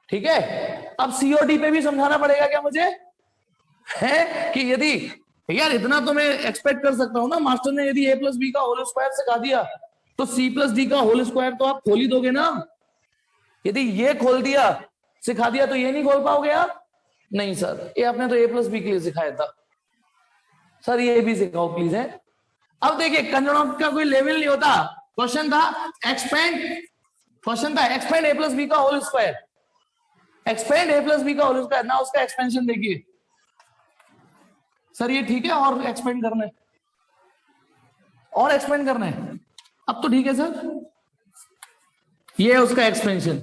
ठीक है, अब सीओडी पे भी समझाना पड़ेगा क्या मुझे, है कि यदि यार इतना तो मैं एक्सपेक्ट कर सकता हूं ना, मास्टर ने यदि ए प्लस बी का होल स्क्वायर सिखा दिया तो सी प्लस डी का होल स्क्वायर तो आप खोल ही दोगे ना। यदि ये खोल दिया, सिखा दिया, तो ये नहीं खोल पाओगे आप? नहीं सर, ये आपने तो ए प्लस बी के लिए सिखाया था सर, ये भी सिखाओ प्लीज है। अब देखिए कंजनॉट का कोई लेवल नहीं होता, क्वेश्चन था एक्सपेंड, क्वेश्चन था एक्सपेंड ए प्लस बी का होल स्क्वायर, एक्सपेंड ए प्लस बी का होल स्क्वायर ना, उसका एक्सपेंशन देखिए सर, ये ठीक है और एक्सपेंड करना है, और एक्सपेंड करना है, अब तो ठीक है सर, ये है उसका एक्सपेंशन,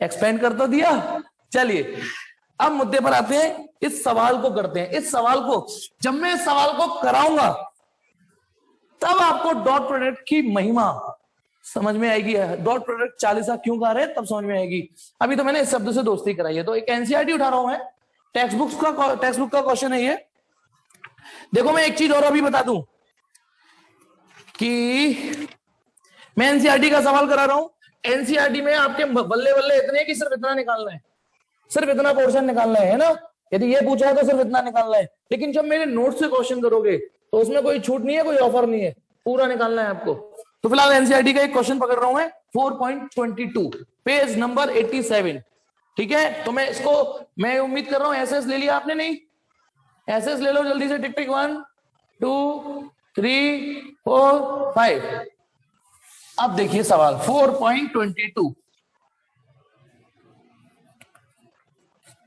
एक्सपेंड कर तो दिया। चलिए अब मुद्दे पर आते हैं, इस सवाल को करते हैं। इस सवाल को जब मैं इस सवाल को कराऊंगा तब आपको डॉट प्रोडक्ट की महिमा समझ में आएगी। डॉट प्रोडक्ट 40 क्यों कह रहे हैं तब समझ में आएगी। अभी तो मैंने इस शब्द से दोस्ती कराई है, तो एक एनसीईआरटी उठा रहा हूं मैं, टेक्स्ट बुक का क्वेश्चन है ये। देखो मैं एक चीज और अभी बता दूं कि मैं एनसीईआरटी का सवाल करा रहा हूं। एनसीईआरटी में आपके बल्ले बल्ले इतने कि सिर्फ इतना निकालना है, सिर्फ इतना पोर्शन निकालना है ना। यदि ये पूछा है तो सिर्फ इतना निकालना है, लेकिन जब मेरे नोट से क्वेश्चन करोगे तो उसमें कोई छूट नहीं है, कोई ऑफर नहीं है, पूरा निकालना है आपको। तो फिलहाल एनसीईआरटी का एक क्वेश्चन पकड़ रहा हूं मैं, 4.22 पेज नंबर 87। ठीक है, तो मैं इसको, मैं उम्मीद कर रहा हूं एसएस ले लिया आपने, नहीं एसएस ले लो जल्दी से, टिक टिक 1 2 3 4 5। अब देखिए सवाल 4.22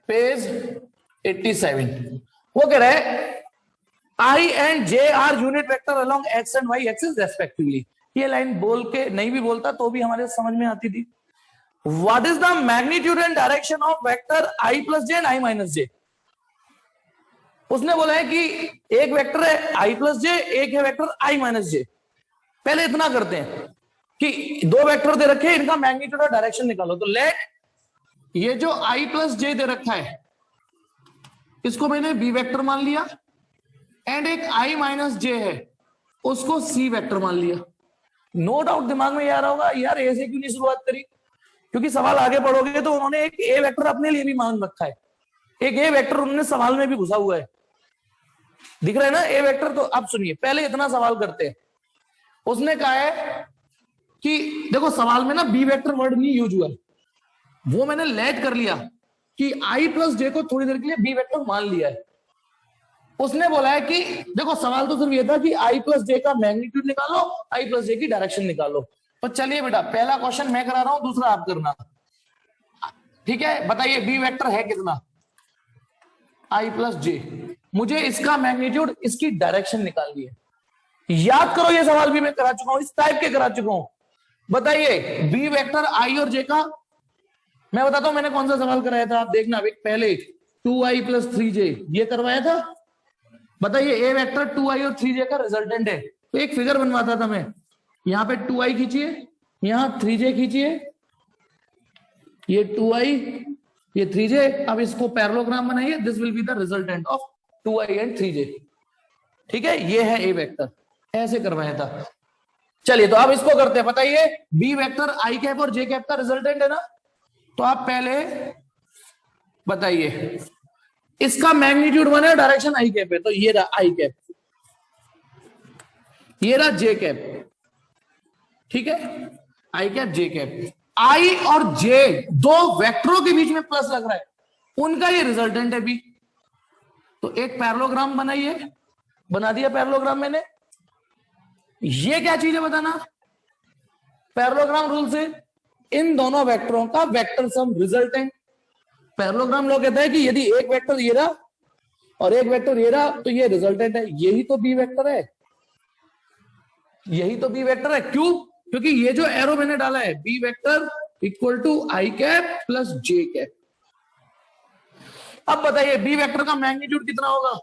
पेज 87। वो कह रहा है I and J are unit vector along x and y axis respectively। ये लाइन बोल के नहीं भी बोलता तो भी हमारे समझ में आती थी। What is the magnitude and direction of vector I plus j and I minus j? उसने बोला है कि एक वेक्टर है I plus j, एक है वेक्टर I minus j। पहले इतना करते हैं कि दो वेक्टर दे रखे, इनका मैग्नीट्यूड और डायरेक्शन निकालो। तो लेट ये जो I plus j दे रखा है इसको मैंने b वेक्टर मान लिया, एंड एक I माइनस जे है उसको C वेक्टर मान लिया। नो डाउट दिमाग में यार होगा यार ऐसे क्यों नहीं शुरुआत करी, क्योंकि सवाल आगे पढ़ोगे तो उन्होंने एक A वेक्टर अपने लिए भी मान रखा है, एक A वेक्टर उन्होंने सवाल में भी घुसा हुआ है, दिख रहा है ना A वेक्टर। तो अब सुनिए, पहले इतना सवाल करते हैं। उसने कहा है कि देखो सवाल में ना B वेक्टर वर्ड नहीं यूज हुआ, वो मैंने लेट कर लिया कि I प्लस जे को थोड़ी देर के लिए B वेक्टर मान लिया है। उसने बोला है कि देखो सवाल तो सिर्फ ये था कि I प्लस जे का मैग्नीट्यूड निकालो, I प्लस जे की डायरेक्शन निकालो। तो चलिए बेटा, पहला क्वेश्चन मैं करा रहा हूं, दूसरा आप करना। ठीक है, बताइए बी वेक्टर है कितना, I प्लस जे। मुझे इसका मैग्नीट्यूड, इसकी डायरेक्शन निकालनी है। याद करो ये सवाल भी मैं करा चुका हूं, इस टाइप के करा चुका हूं। बताइए बी वेक्टर I और जे का, मैं बताता हूं मैंने कौन सा सवाल कराया था, आप देखना पहले 2I प्लस 3j ये करवाया था। बताइए ए वेक्टर 2I और 3j का रिजल्टेंट है, तो एक फिगर बनवाता था मैं, यहां पे 2I खींचिए, यहां 3j खींचिए, ये 2I ये 3j, अब इसको पैरेललोग्राम बनाइए, this will be the resultant of 2I and 3j। ठीक है, ये है ए वेक्टर, ऐसे करवाया था। चलिए तो अब इसको करते हैं। बताइए बी वेक्टर I कैप और जे कैप का रिजल्टेंट है ना, तो आप पहले बताइए इसका मैग्नीट्यूड 1 है, डायरेक्शन I कैप है, तो ये रहा I कैप, ये रहा J कैप। ठीक है, I cap J cap, I और J दो वेक्टरों के बीच में प्लस लग रहा है, उनका ये रिजल्टेंट है B। तो एक पैरेललोग्राम बनाइए, बना दिया पैरेललोग्राम मैंने। ये क्या चीज है बताना, पैरेललोग्राम रूल से इन दोनों वेक्टरों का वेक्टर सम रिजल्टेंट। पैरेललोग्राम लोग कहते हैं कि यदि एक वेक्टर ये रहा और एक वेक्टर ये रहा तो ये रिजल्टेंट है, यही तो बी वेक्टर है, यही तो बी वेक्टर है। क्यों? क्योंकि ये जो एरो मैंने डाला है B vector equal to I cap plus J cap. अब बताइए बी वेक्टर का मैग्नीट्यूड कितना होगा,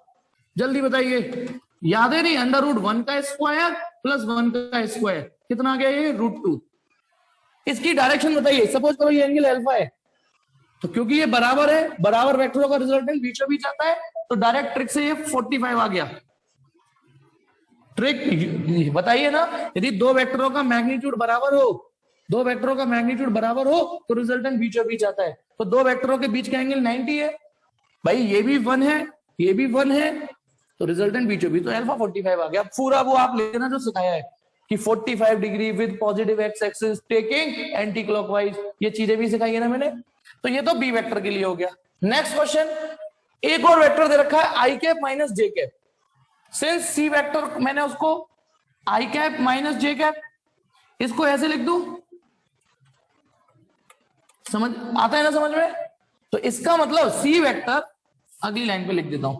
जल्दी बताइए। याद है नहीं, अंडर रूट 1 का स्क्वायर प्लस 1 का स्क्वायर कितना आ गया, ये √2। इसकी डायरेक्शन बताइए, सपोज करो ये एंगल अल्फा है, तो क्योंकि ये बराबर है, बराबर वेक्टरों का रिजल्टेंट बीचों बीच आता है, तो डायरेक्ट ट्रिक से ये 45 आ गया। ट्रिक बताइए ना, यदि दो वेक्टरों का मैग्नीट्यूड बराबर हो, दो वेक्टरों का मैग्नीट्यूड बराबर हो तो रिजल्टेंट बीचों बीच आता है। तो दो वेक्टरों के बीच का एंगल 90 है भाई, ये भी 1 है, ये भी 1 है, तो रिजल्टेंट बीचों बीच, तो अल्फा 45 आ गया। पूरा वो आप लेना जो सिखाया है कि 45 degree with positive x axis taking anti clockwise, ये चीजें भी सिखाई है ना मैंने। तो ये तो बी वेक्टर के लिए हो गया। नेक्स्ट क्वेश्चन, एक और वेक्टर दे रखा है आई cap minus J cap. Since C vector मैंने उसको आई कैप माइनस जे कैप, इसको ऐसे लिख दूं, समझ आता है ना समझ में? तो इसका मतलब सी वेक्टर, अगली लाइन पे लिख देता हूं,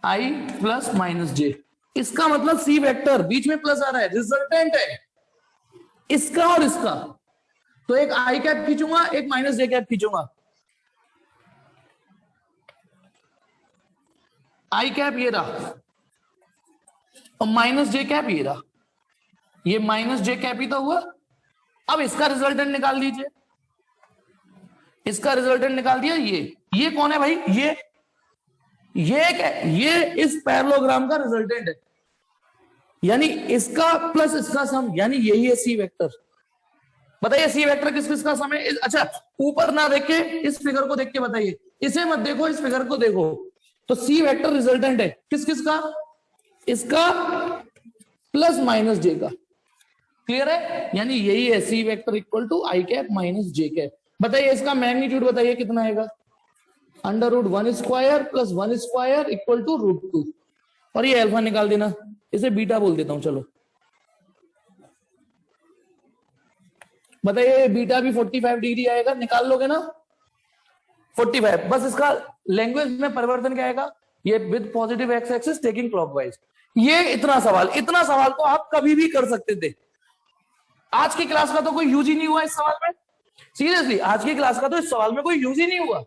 आई प्लस माइनस जे, इसका मतलब सी वेक्टर, बीच में प्लस आ रहा है, रिजल्टेंट है इसका और इसका। तो एक आई कैप खींचूंगा, एक माइनस जे कैप खींचूंगा। आई कैप ये रहा और माइनस जे कैप ये रहा, ये माइनस जे कैप ही तो हुआ। अब इसका रिजल्टेंट निकाल दीजिए, इसका रिजल्टेंट निकाल दिया। ये कौन है भाई? ये इस पैरेललोग्राम का रिजल्टेंट है, यानी इसका प्लस इसका सम, यानी यही है सी वेक्टर। बताइए सी वेक्टर किस किस का सम है? अच्छा, ऊपर ना देख के इस फिगर को देख के बताइए, इसे मत देखो, इस फिगर को देखो। तो सी वेक्टर रिजल्टेंट है किस किस का? इसका प्लस माइनस जे का। क्लियर है? यानी यही है C vector equal to I cap minus J cap. बताइए इसका मैग्नीट्यूड बताइए कितना आएगा? Under root 1 square plus 1 square equal to √2, और ये अल्फा निकाल देना, इसे बीटा बोल देता हूं। चलो बताइए बीटा भी 45 डिग्री आएगा, निकाल लोगे ना 45। बस इसका लैंग्वेज में परिवर्तन क्या आएगा? ये with positive x axis taking clockwise. ये इतना सवाल तो आप कभी भी कर सकते थे। आज की क्लास का तो कोई यूज ही नहीं हुआ इस सवाल में, सीरियसली आज की क्लास का तो इस सवाल में कोई यूज ही नहीं हुआ।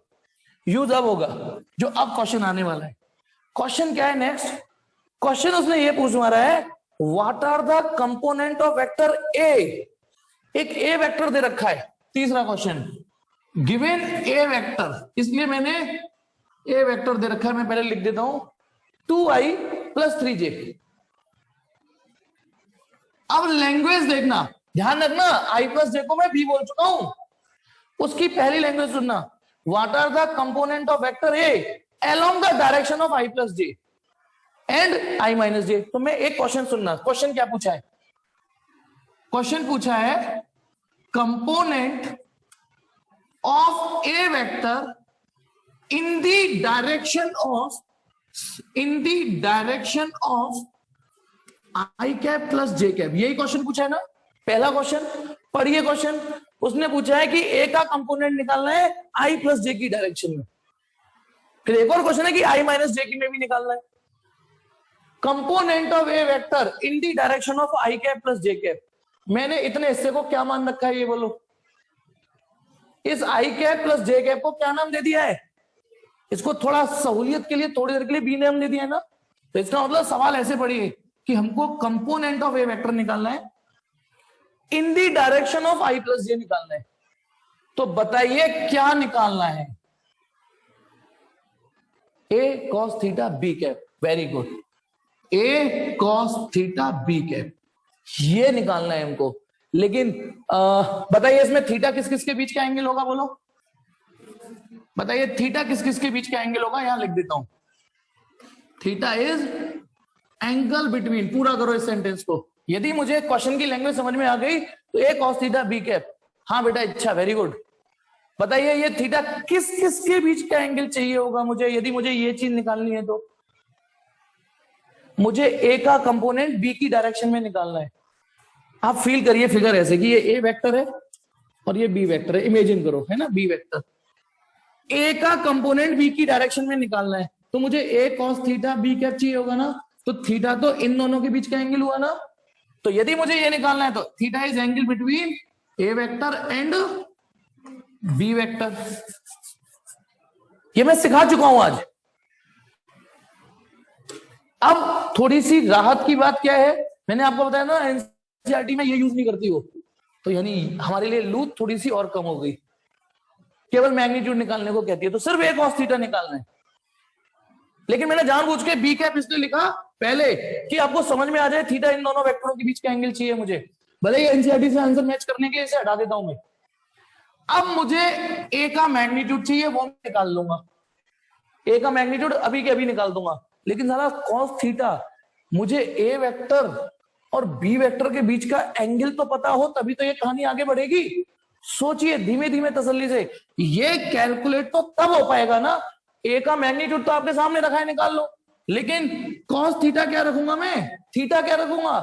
यूज अब होगा जो अब क्वेश्चन आने वाला है। क्वेश्चन क्या है? नेक्स्ट क्वेश्चन उसने ये पूछ मारा है, what are the component of vector A. एक ए वेक्टर दे रखा है। तीसरा क्वेश्चन, गिवन ए वेक्टर, इसलिए मैंने ए वेक्टर दे रखा है, मैं पहले लिख देता हूं 2i प्लस 3j। अब लैंग्वेज देखना, ध्यान रखना, आई प्लस जे को मैं बी बोल चुका हूं, उसकी पहली लैंग्वेज सुनना। What are the component of vector A along the direction of I plus J and I minus J. तो मैं एक क्वेश्चन सुनना, क्वेश्चन क्या पूछा है? क्वेश्चन पूछा है component of A vector in the direction of I cap plus J cap. यही क्वेश्चन पूछा है ना, पहला क्वेश्चन। पढ़िए क्वेश्चन, उसने पूछा है कि ए का कंपोनेंट निकालना है आई प्लस जे की डायरेक्शन में। फिर एक और क्वेश्चन है कि आई माइनस जे की में भी निकालना है। Component of A vector in the direction of I cap plus J cap. मैंने इतने हिस्से को क्या मान रखा है ये बोलो? इस आई कैप प्लस जे कैप को क्या नाम दे दिया है? इसको थोड़ा सहूलियत के लिए थोड़ी देर के लिए बी नाम दे दिया है ना। तो इसका मतलब सवाल ऐसे पढ़िए कि हमको कंपोनेंट ऑफ ए वेक्टर निकालना है, in the direction of I plus J निकालना है। तो बताइए क्या निकालना है? A cos theta B cap. Very good, A cos theta B cap, ये निकालना है हमको। लेकिन बताइए इसमें थीटा किस किस के बीच का एंगल होगा? बोलो बताइए थीटा किस किस के बीच का एंगल होगा? यहां लिख देता हूं, थीटा इज एंगल बिटवीन, पूरा करो इस सेंटेंस को। यदि मुझे क्वेश्चन की लैंग्वेज समझ में आ गई तो ए कॉस थीटा बी कैप। हाँ बेटा, अच्छा, वेरी गुड। बताइए ये थीटा किस किस के बीच का एंगल चाहिए होगा मुझे? यदि मुझे ये चीज निकालनी है तो मुझे ए का कंपोनेंट बी की डायरेक्शन में निकालना है। आप फील करिए फिगर ऐसे कि ये ए वेक्टर है और ये बी वेक्टर है, इमेजिन करो, है ना, बी वेक्टर। ए का कंपोनेंट बी की डायरेक्शन में निकालना है तो मुझे ए कॉस थीटा बी कैप चाहिए होगा ना। तो थीटा तो इन दोनों के बीच का एंगल हुआ ना। तो यदि मुझे ये निकालना है तो theta is angle between A vector and B vector. ये मैं सिखा चुका हूं आज। अब थोड़ी सी राहत की बात क्या है, मैंने आपको बताया ना एनसीईआरटी में ये यूज नहीं करती हो, तो यानी हमारे लिए लूट थोड़ी सी और कम हो गई। केवल मैग्नीट्यूड निकालने को कहती है, तो सिर्फ ए कॉस थीटा निकालना है। लेकिन मैंने जानबूझ के बी कैप इसलिए लिखा पहले कि आपको समझ में आ जाए थीटा इन दोनों वेक्टरों के बीच का एंगल चाहिए मुझे, भले ही एनसीईआरटी से आंसर मैच करने के लिए इसे हटा देता हूं मैं। अब मुझे ए का मैग्नीट्यूड चाहिए, वो मैं निकाल लूंगा, ए का मैग्नीट्यूड अभी के अभी निकाल दूंगा। लेकिन साला कॉस थीटा, मुझे ए वेक्टर और बी वेक्टर के बीच का एंगल तो पता हो तभी तो ये कहानी आगे बढ़ेगी। सोचिए धीमे धीमे तसल्ली से, ये कैलकुलेट तो तब हो पाएगा ना, ए का मैग्नीट्यूड तो आपके सामने रखा है, निकाल लो, लेकिन कॉस थीटा क्या रखूंगा मैं, थीटा क्या रखूंगा,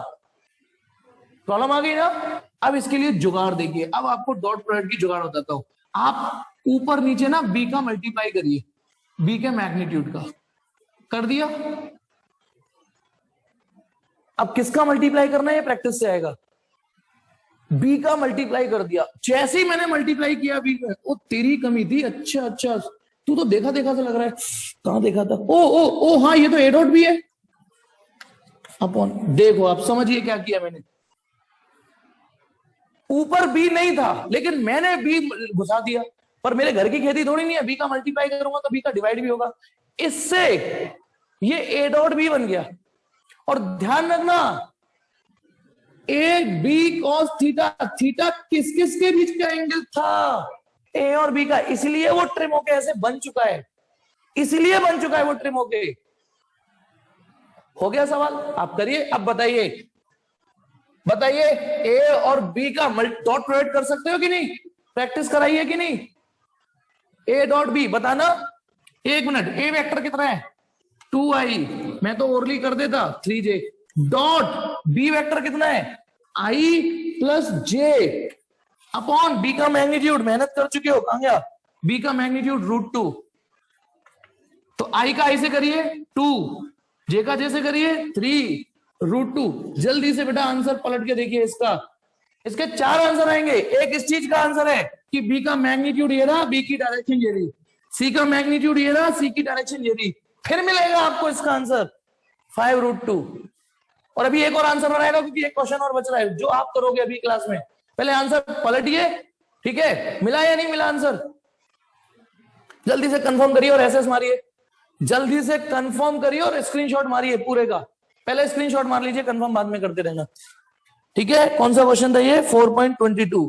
प्रॉब्लम आ गई ना। अब इसके लिए जुगाड़ देखिए, अब आपको डॉट प्रोडक्ट की जुगाड़ बताता हूं। आप ऊपर नीचे ना बी का मल्टीप्लाई करिए, बी के मैग्नीट्यूड का कर दिया। अब किसका मल्टीप्लाई करना है, ये प्रैक्टिस से आएगा। बी का मल्टीप्लाई कर दिया, जैसे ही मैंने मल्टीप्लाई किया बी में, ओ तेरी कमी थी, अच्छा अच्छा तू तो देखा देखा सा लग रहा है, कहां देखा था, ओ ओ ओ हाँ ये तो ए डॉट बी है अपॉन, देखो आप समझिए क्या किया मैंने, ऊपर बी नहीं था लेकिन मैंने बी घुसा दिया, पर मेरे घर की खेती थोड़ी नहीं है, बी का मल्टीप्लाई करूंगा तो बी का डिवाइड भी होगा, इससे ये ए डॉट बी बन गया। और ध्यान रखना A B cos theta, theta किस किस के बीच का एंगल था, ए और बी का, इसलिए वो ट्रिम होके ऐसे बन चुका है, इसलिए बन चुका है वो ट्रिम होके। हो गया सवाल, आप करिए। अब बताइए बताइए ए और बी का डॉट प्रोडक्ट कर सकते हो कि नहीं, प्रैक्टिस कराइए कि नहीं, ए डॉट बी बताना। एक मिनट, ए वेक्टर कितना है 2i, मैं तो ओरली कर देता 3j, डॉट बी वेक्टर कितना है i plus j upon B का मैग्नीट्यूड, मेहनत कर चुके हो, कहां गया, बी का मैग्नीट्यूड √2, तो i का i से करिए 2, j का j से करिए 3 √2। जल्दी से बेटा आंसर पलट के देखिए इसका, इसके 4 आंसर आएंगे। एक इस चीज का आंसर है कि बी का मैग्नीट्यूड ये रहा, बी की डायरेक्शन ये रही, सी का मैग्नीट्यूड ये रहा, सी की डायरेक्शन ये रही, फिर मिलेगा आपको इसका आंसर 5√2। और अभी एक और आंसर बनाएगा क्योंकि एक क्वेश्चन और बच रहा है जो आप करोगे अभी क्लास में, पहले आंसर पलटिए, ठीक है, मिला या नहीं मिला आंसर, जल्दी से कंफर्म करिए और एसएस मारिए, जल्दी से कंफर्म करिए और स्क्रीनशॉट मारिए पूरे का, पहले स्क्रीनशॉट मार लीजिए, कंफर्म बाद में करते रहना, ठीक है। कौन सा क्वेश्चन था ये 4.22,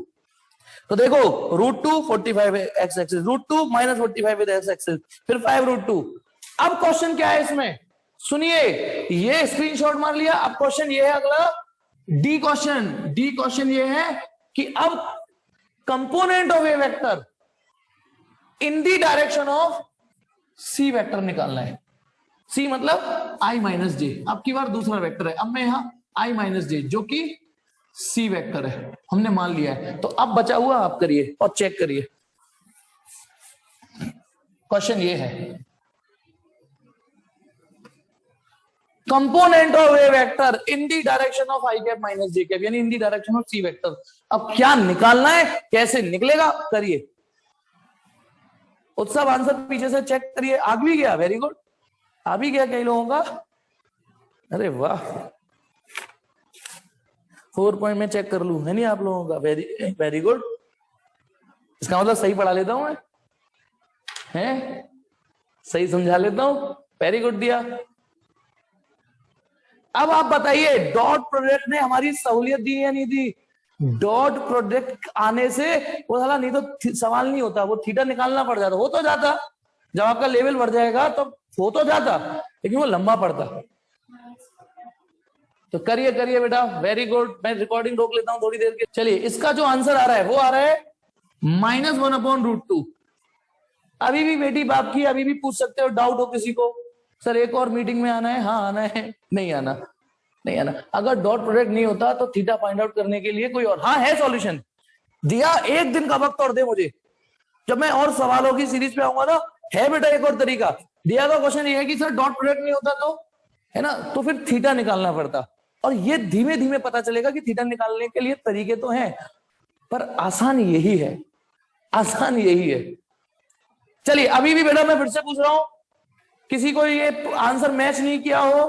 तो देखो √2 45 x axis, √2 minus 45 with x axis, फिर 5√2। अब क्वेश्चन क्या है इसमें, सुनिए, ये स्क्रीनशॉट मार लिया, अब क्वेश्चन ये है अगला डी क्वेश्चन, डी क्वेश्चन ये है कि अब component of A vector in the direction of C vector निकालना है, सी मतलब i माइनस जे, अब की बार दूसरा वेक्टर है, अब मैं यहां i माइनस जे जो कि सी वेक्टर है हमने मान लिया है, तो अब बचा हुआ आप करिए और चेक करिए। क्वेश्चन ये है component of A vector in the direction of i cap minus J cap, यानी in the direction of C vector. अब क्या निकालना है, कैसे निकलेगा, करिए। उत्सव आंसर पीछे से चेक करिए, आ भी गया, वेरी गुड, आ भी गया कई लोगों का, अरे वाह, 4 पॉइंट में चेक कर लूं, है नहीं आप लोगों का, वेरी वेरी गुड, इसका मतलब सही पढ़ा लेता हूं मैं, हैं सही समझा लेता हूं, वेरी गुड दिया। अब आप बताइए डॉट प्रोडक्ट ने हमारी सहूलियत दी या नहीं दी, डॉट प्रोडक्ट आने से वो साला नहीं तो सवाल नहीं होता, वो थीटा निकालना पड़ जाता, हो तो जाता, जब आपका लेवल बढ़ जाएगा तो हो तो जाता, लेकिन वो लंबा पड़ता। तो करिए करिए बेटा, वेरी गुड, मैं रिकॉर्डिंग रोक लेता हूं थोड़ी देर के। चलिए इसका जो आंसर आ रहा है वो आ रहा है -1/√2। अभी भी बेटी बाप की, अभी भी पूछ सकते हो, डाउट हो किसी को, सर एक और मीटिंग में आना है, हाँ आना है, नहीं आना, नहीं आना। अगर डॉट प्रोडक्ट नहीं होता तो थीटा फाइंड आउट करने के लिए कोई और, हाँ है सॉल्यूशन, दिया एक दिन का वक्त और दे मुझे, जब मैं और सवालों की सीरीज पे आऊंगा ना, है बेटा एक और तरीका। दिया का क्वेश्चन ये है कि सर डॉट प्रोडक्ट नहीं होता तो, है ना, तो फिर थीटा निकालना पड़ता, और ये धीमे धीमे पता चलेगा कि थीटा निकालने के लिए तरीके तो हैं, पर आसान यही है, आसान यही है। चलिए अभी भी बेटा मैं फिर से पूछ रहा हूं, किसी को ये आंसर मैच नहीं किया हो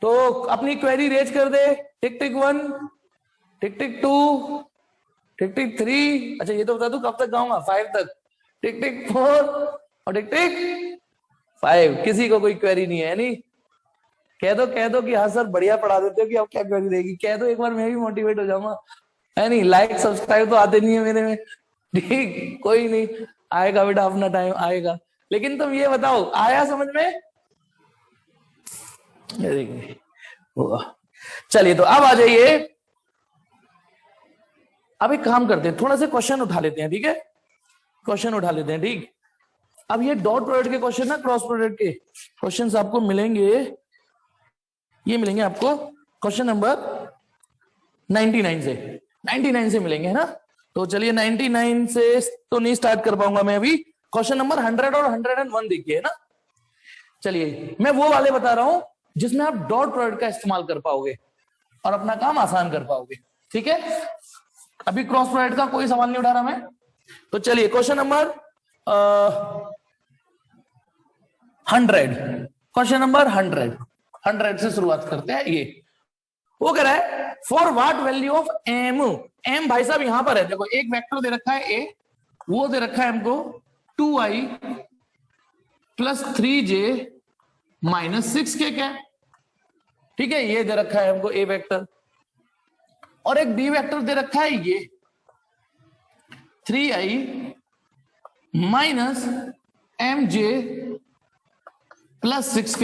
तो अपनी क्वेरी रेज कर दे, टिक टिक 1, टिक टिक 2, टिक टिक 3, अच्छा ये तो बता दूं कब तक गाऊंगा, 5 तक, टिक टिक 4 और टिक टिक 5। किसी को कोई क्वेरी नहीं है? नहीं, कह दो कि हाँ सर बढ़िया पढ़ा देते हो, कि अब क्या क्वेरी रहेगी, कह दो एक बार, मैं भी मोटिवेट हो जाऊंगा। है नहीं, लाइक सब्सक्राइब तो आते नहीं है मेरे में। ठीक, कोई नहीं, आएगा बेटा, अपना टाइम आएगा। लेकिन तुम ये बताओ, आया समझ में? चलिए, तो अब आ जाइए, अब एक काम करते हैं, थोड़ा सा क्वेश्चन उठा लेते हैं, ठीक है? क्वेश्चन उठा लेते हैं, ठीक। अब ये डॉट प्रोडक्ट के क्वेश्चन ना, क्रॉस प्रोडक्ट के क्वेश्चंस आपको मिलेंगे, ये मिलेंगे आपको क्वेश्चन नंबर 99 से, 99 से मिलेंगे, है ना? तो चलिए 99 से तो नहीं स्टार्ट कर पाऊंगा मैं अभी, क्वेश्चन नंबर 100 और 101 देखिए, है ना? चलिए, मैं वो वाले बता रहा हूं जिसमें आप डॉट प्रोडक्ट का इस्तेमाल कर पाओगे और अपना काम आसान कर पाओगे, ठीक है? अभी क्रॉस प्रोडक्ट का कोई सवाल नहीं उठा रहा मैं। तो चलिए, क्वेश्चन नंबर 100, क्वेश्चन नंबर 100 से शुरुआत करते हैं। ये वो कह रहा है, for what value of M, M भाई साहब यहां पर है, देखो एक वेक्टर दे रखा है ए, वो दे रखा है हमको 2i plus 3j minus 6k क्या, ठीक है? ये दे रखा है हमको ए वेक्टर, और एक बी वेक्टर दे रखा है ये 3i minus mj plus 6k।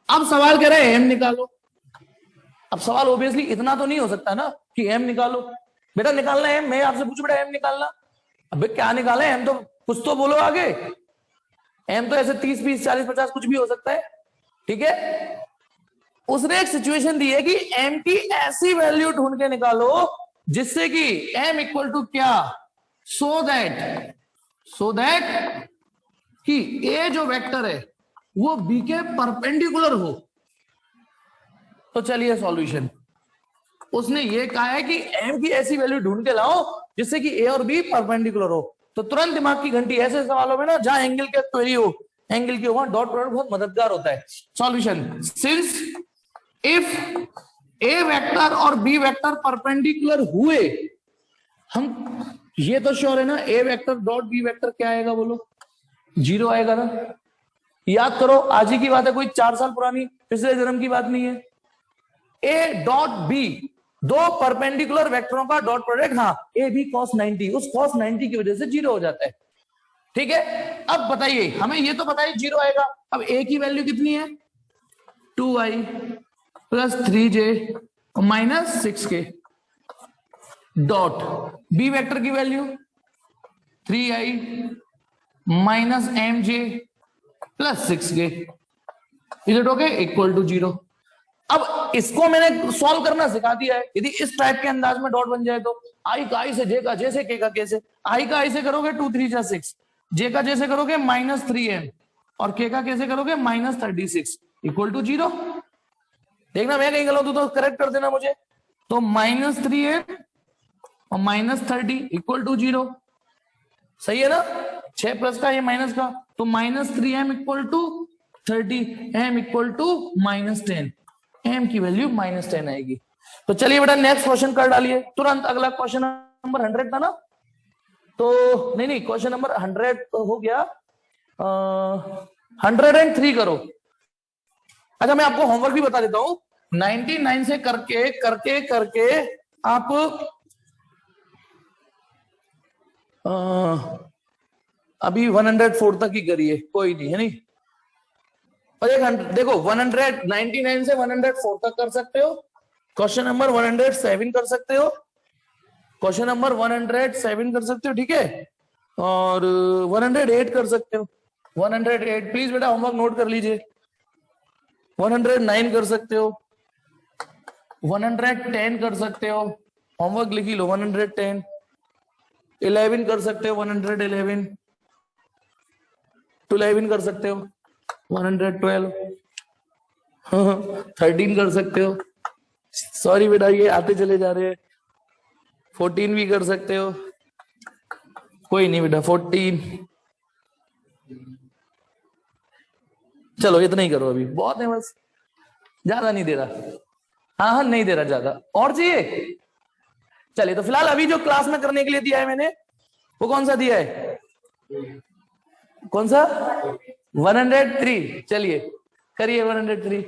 अब सवाल कह रहे हैं एम निकालो। अब सवाल ऑब्वियसली इतना तो नहीं हो सकता ना कि एम निकालो, बेटा निकालना है, मैं आपसे पूछूं बेटा एम निकालना, अबे क्या निकाले, एम तो कुछ तो बोलो आगे। एम तो ऐसे 30 20 40 50 कुछ भी हो सकता है, ठीक है? उसने एक सिचुएशन दी है कि एम की ऐसी वैल्यू ढूंढ के निकालो जिससे कि एम इक्वल टू क्या, सो दैट कि ए जो वेक्टर है वो बी के परपेंडिकुलर हो। तो चलिए सॉल्यूशन, उसने ये कहा है कि एम की ऐसी वैल्यू ढूंढ के लाओ जिससे कि ए और बी परपेंडिकुलर हो। तो तुरंत दिमाग की घंटी, ऐसे सवालों में ना जहां एंगल के क्वेरी हो, एंगल की हो, वहां डॉट प्रोडक्ट बहुत मददगार होता है। Solution, since if A vector और बी वेक्टर परपेंडिकुलर हुए, हम ये तो श्योर है ना, ए वेक्टर डॉट बी वेक्टर क्या आएगा बोलो, 0 आएगा ना? याद करो, आज ही की बात है, कोई 4 साल पुरानी पिछले जन्म की बात नहीं है। ए डॉट बी, दो परपेंडिकुलर वेक्टरों का डॉट प्रोडक्ट, हाँ ए बी cos 90, उस cos 90 की वजह से 0 हो जाता है, ठीक है? अब बताइए, हमें ये तो बताइए 0 आएगा। अब ए की वैल्यू कितनी है, 2i plus 3j minus 6k, dot B vector की value 3i minus mj plus 6k, is it okay, equal to 0। अब इसको मैंने सॉल्व करना सिखा दिया है, यदि इस टाइप के अंदाज में डॉट बन जाए तो आई का आई से, जे का जे से, के का के से। आई का आई से करोगे 2 3 जा 6, जे का जे से करोगे माइनस 3m, और के का के से करोगे माइनस 36, इक्वल टू 0। देखना मैं कहीं गलत हूं तो करेक्ट कर देना मुझे। तो माइनस 3m और माइनस 30 इक्वल टू 0, सही है ना? 6 प्लस का ये माइनस का, तो minus 3m equal to 30, m equal to minus 10, m की वैल्यू माइनस 10 आएगी। तो चलिए बेटा नेक्स्ट क्वेश्चन कर डालिए तुरंत। अगला क्वेश्चन नंबर 100 था ना, तो नहीं क्वेश्चन नंबर 100 तो हो गया, 103 करो। अच्छा मैं आपको होमवर्क भी बता देता हूं, 99 से करके करके करके आप अभी 104 तक ही करिए, कोई नहीं है नहीं। और एक देखो 199 से 104 तक कर सकते हो, क्वेश्चन नंबर 107 कर सकते हो, क्वेश्चन नंबर 107 कर सकते हो, ठीक है? और 108 कर सकते हो, 108 प्लीज बेटा होमवर्क नोट कर लीजिए। 109 कर सकते हो, 110 कर सकते हो, होमवर्क लिखी लो 110, 11 कर सकते हो, 111, 12 कर सकते हो, 112, 13 कर सकते हो, सॉरी बेटा ये आते चले जा रहे हैं, 14 भी कर सकते हो, कोई नहीं बेटा 14, चलो इतना ही करो, अभी बहुत है बस, ज्यादा नहीं दे रहा। हाँ नहीं दे रहा ज्यादा, और चाहिए? चलिए तो फिलहाल अभी जो क्लास में करने के लिए दिया है मैंने, वो कौन सा दिया है, कौन सा? 103, चलिए करिए 103।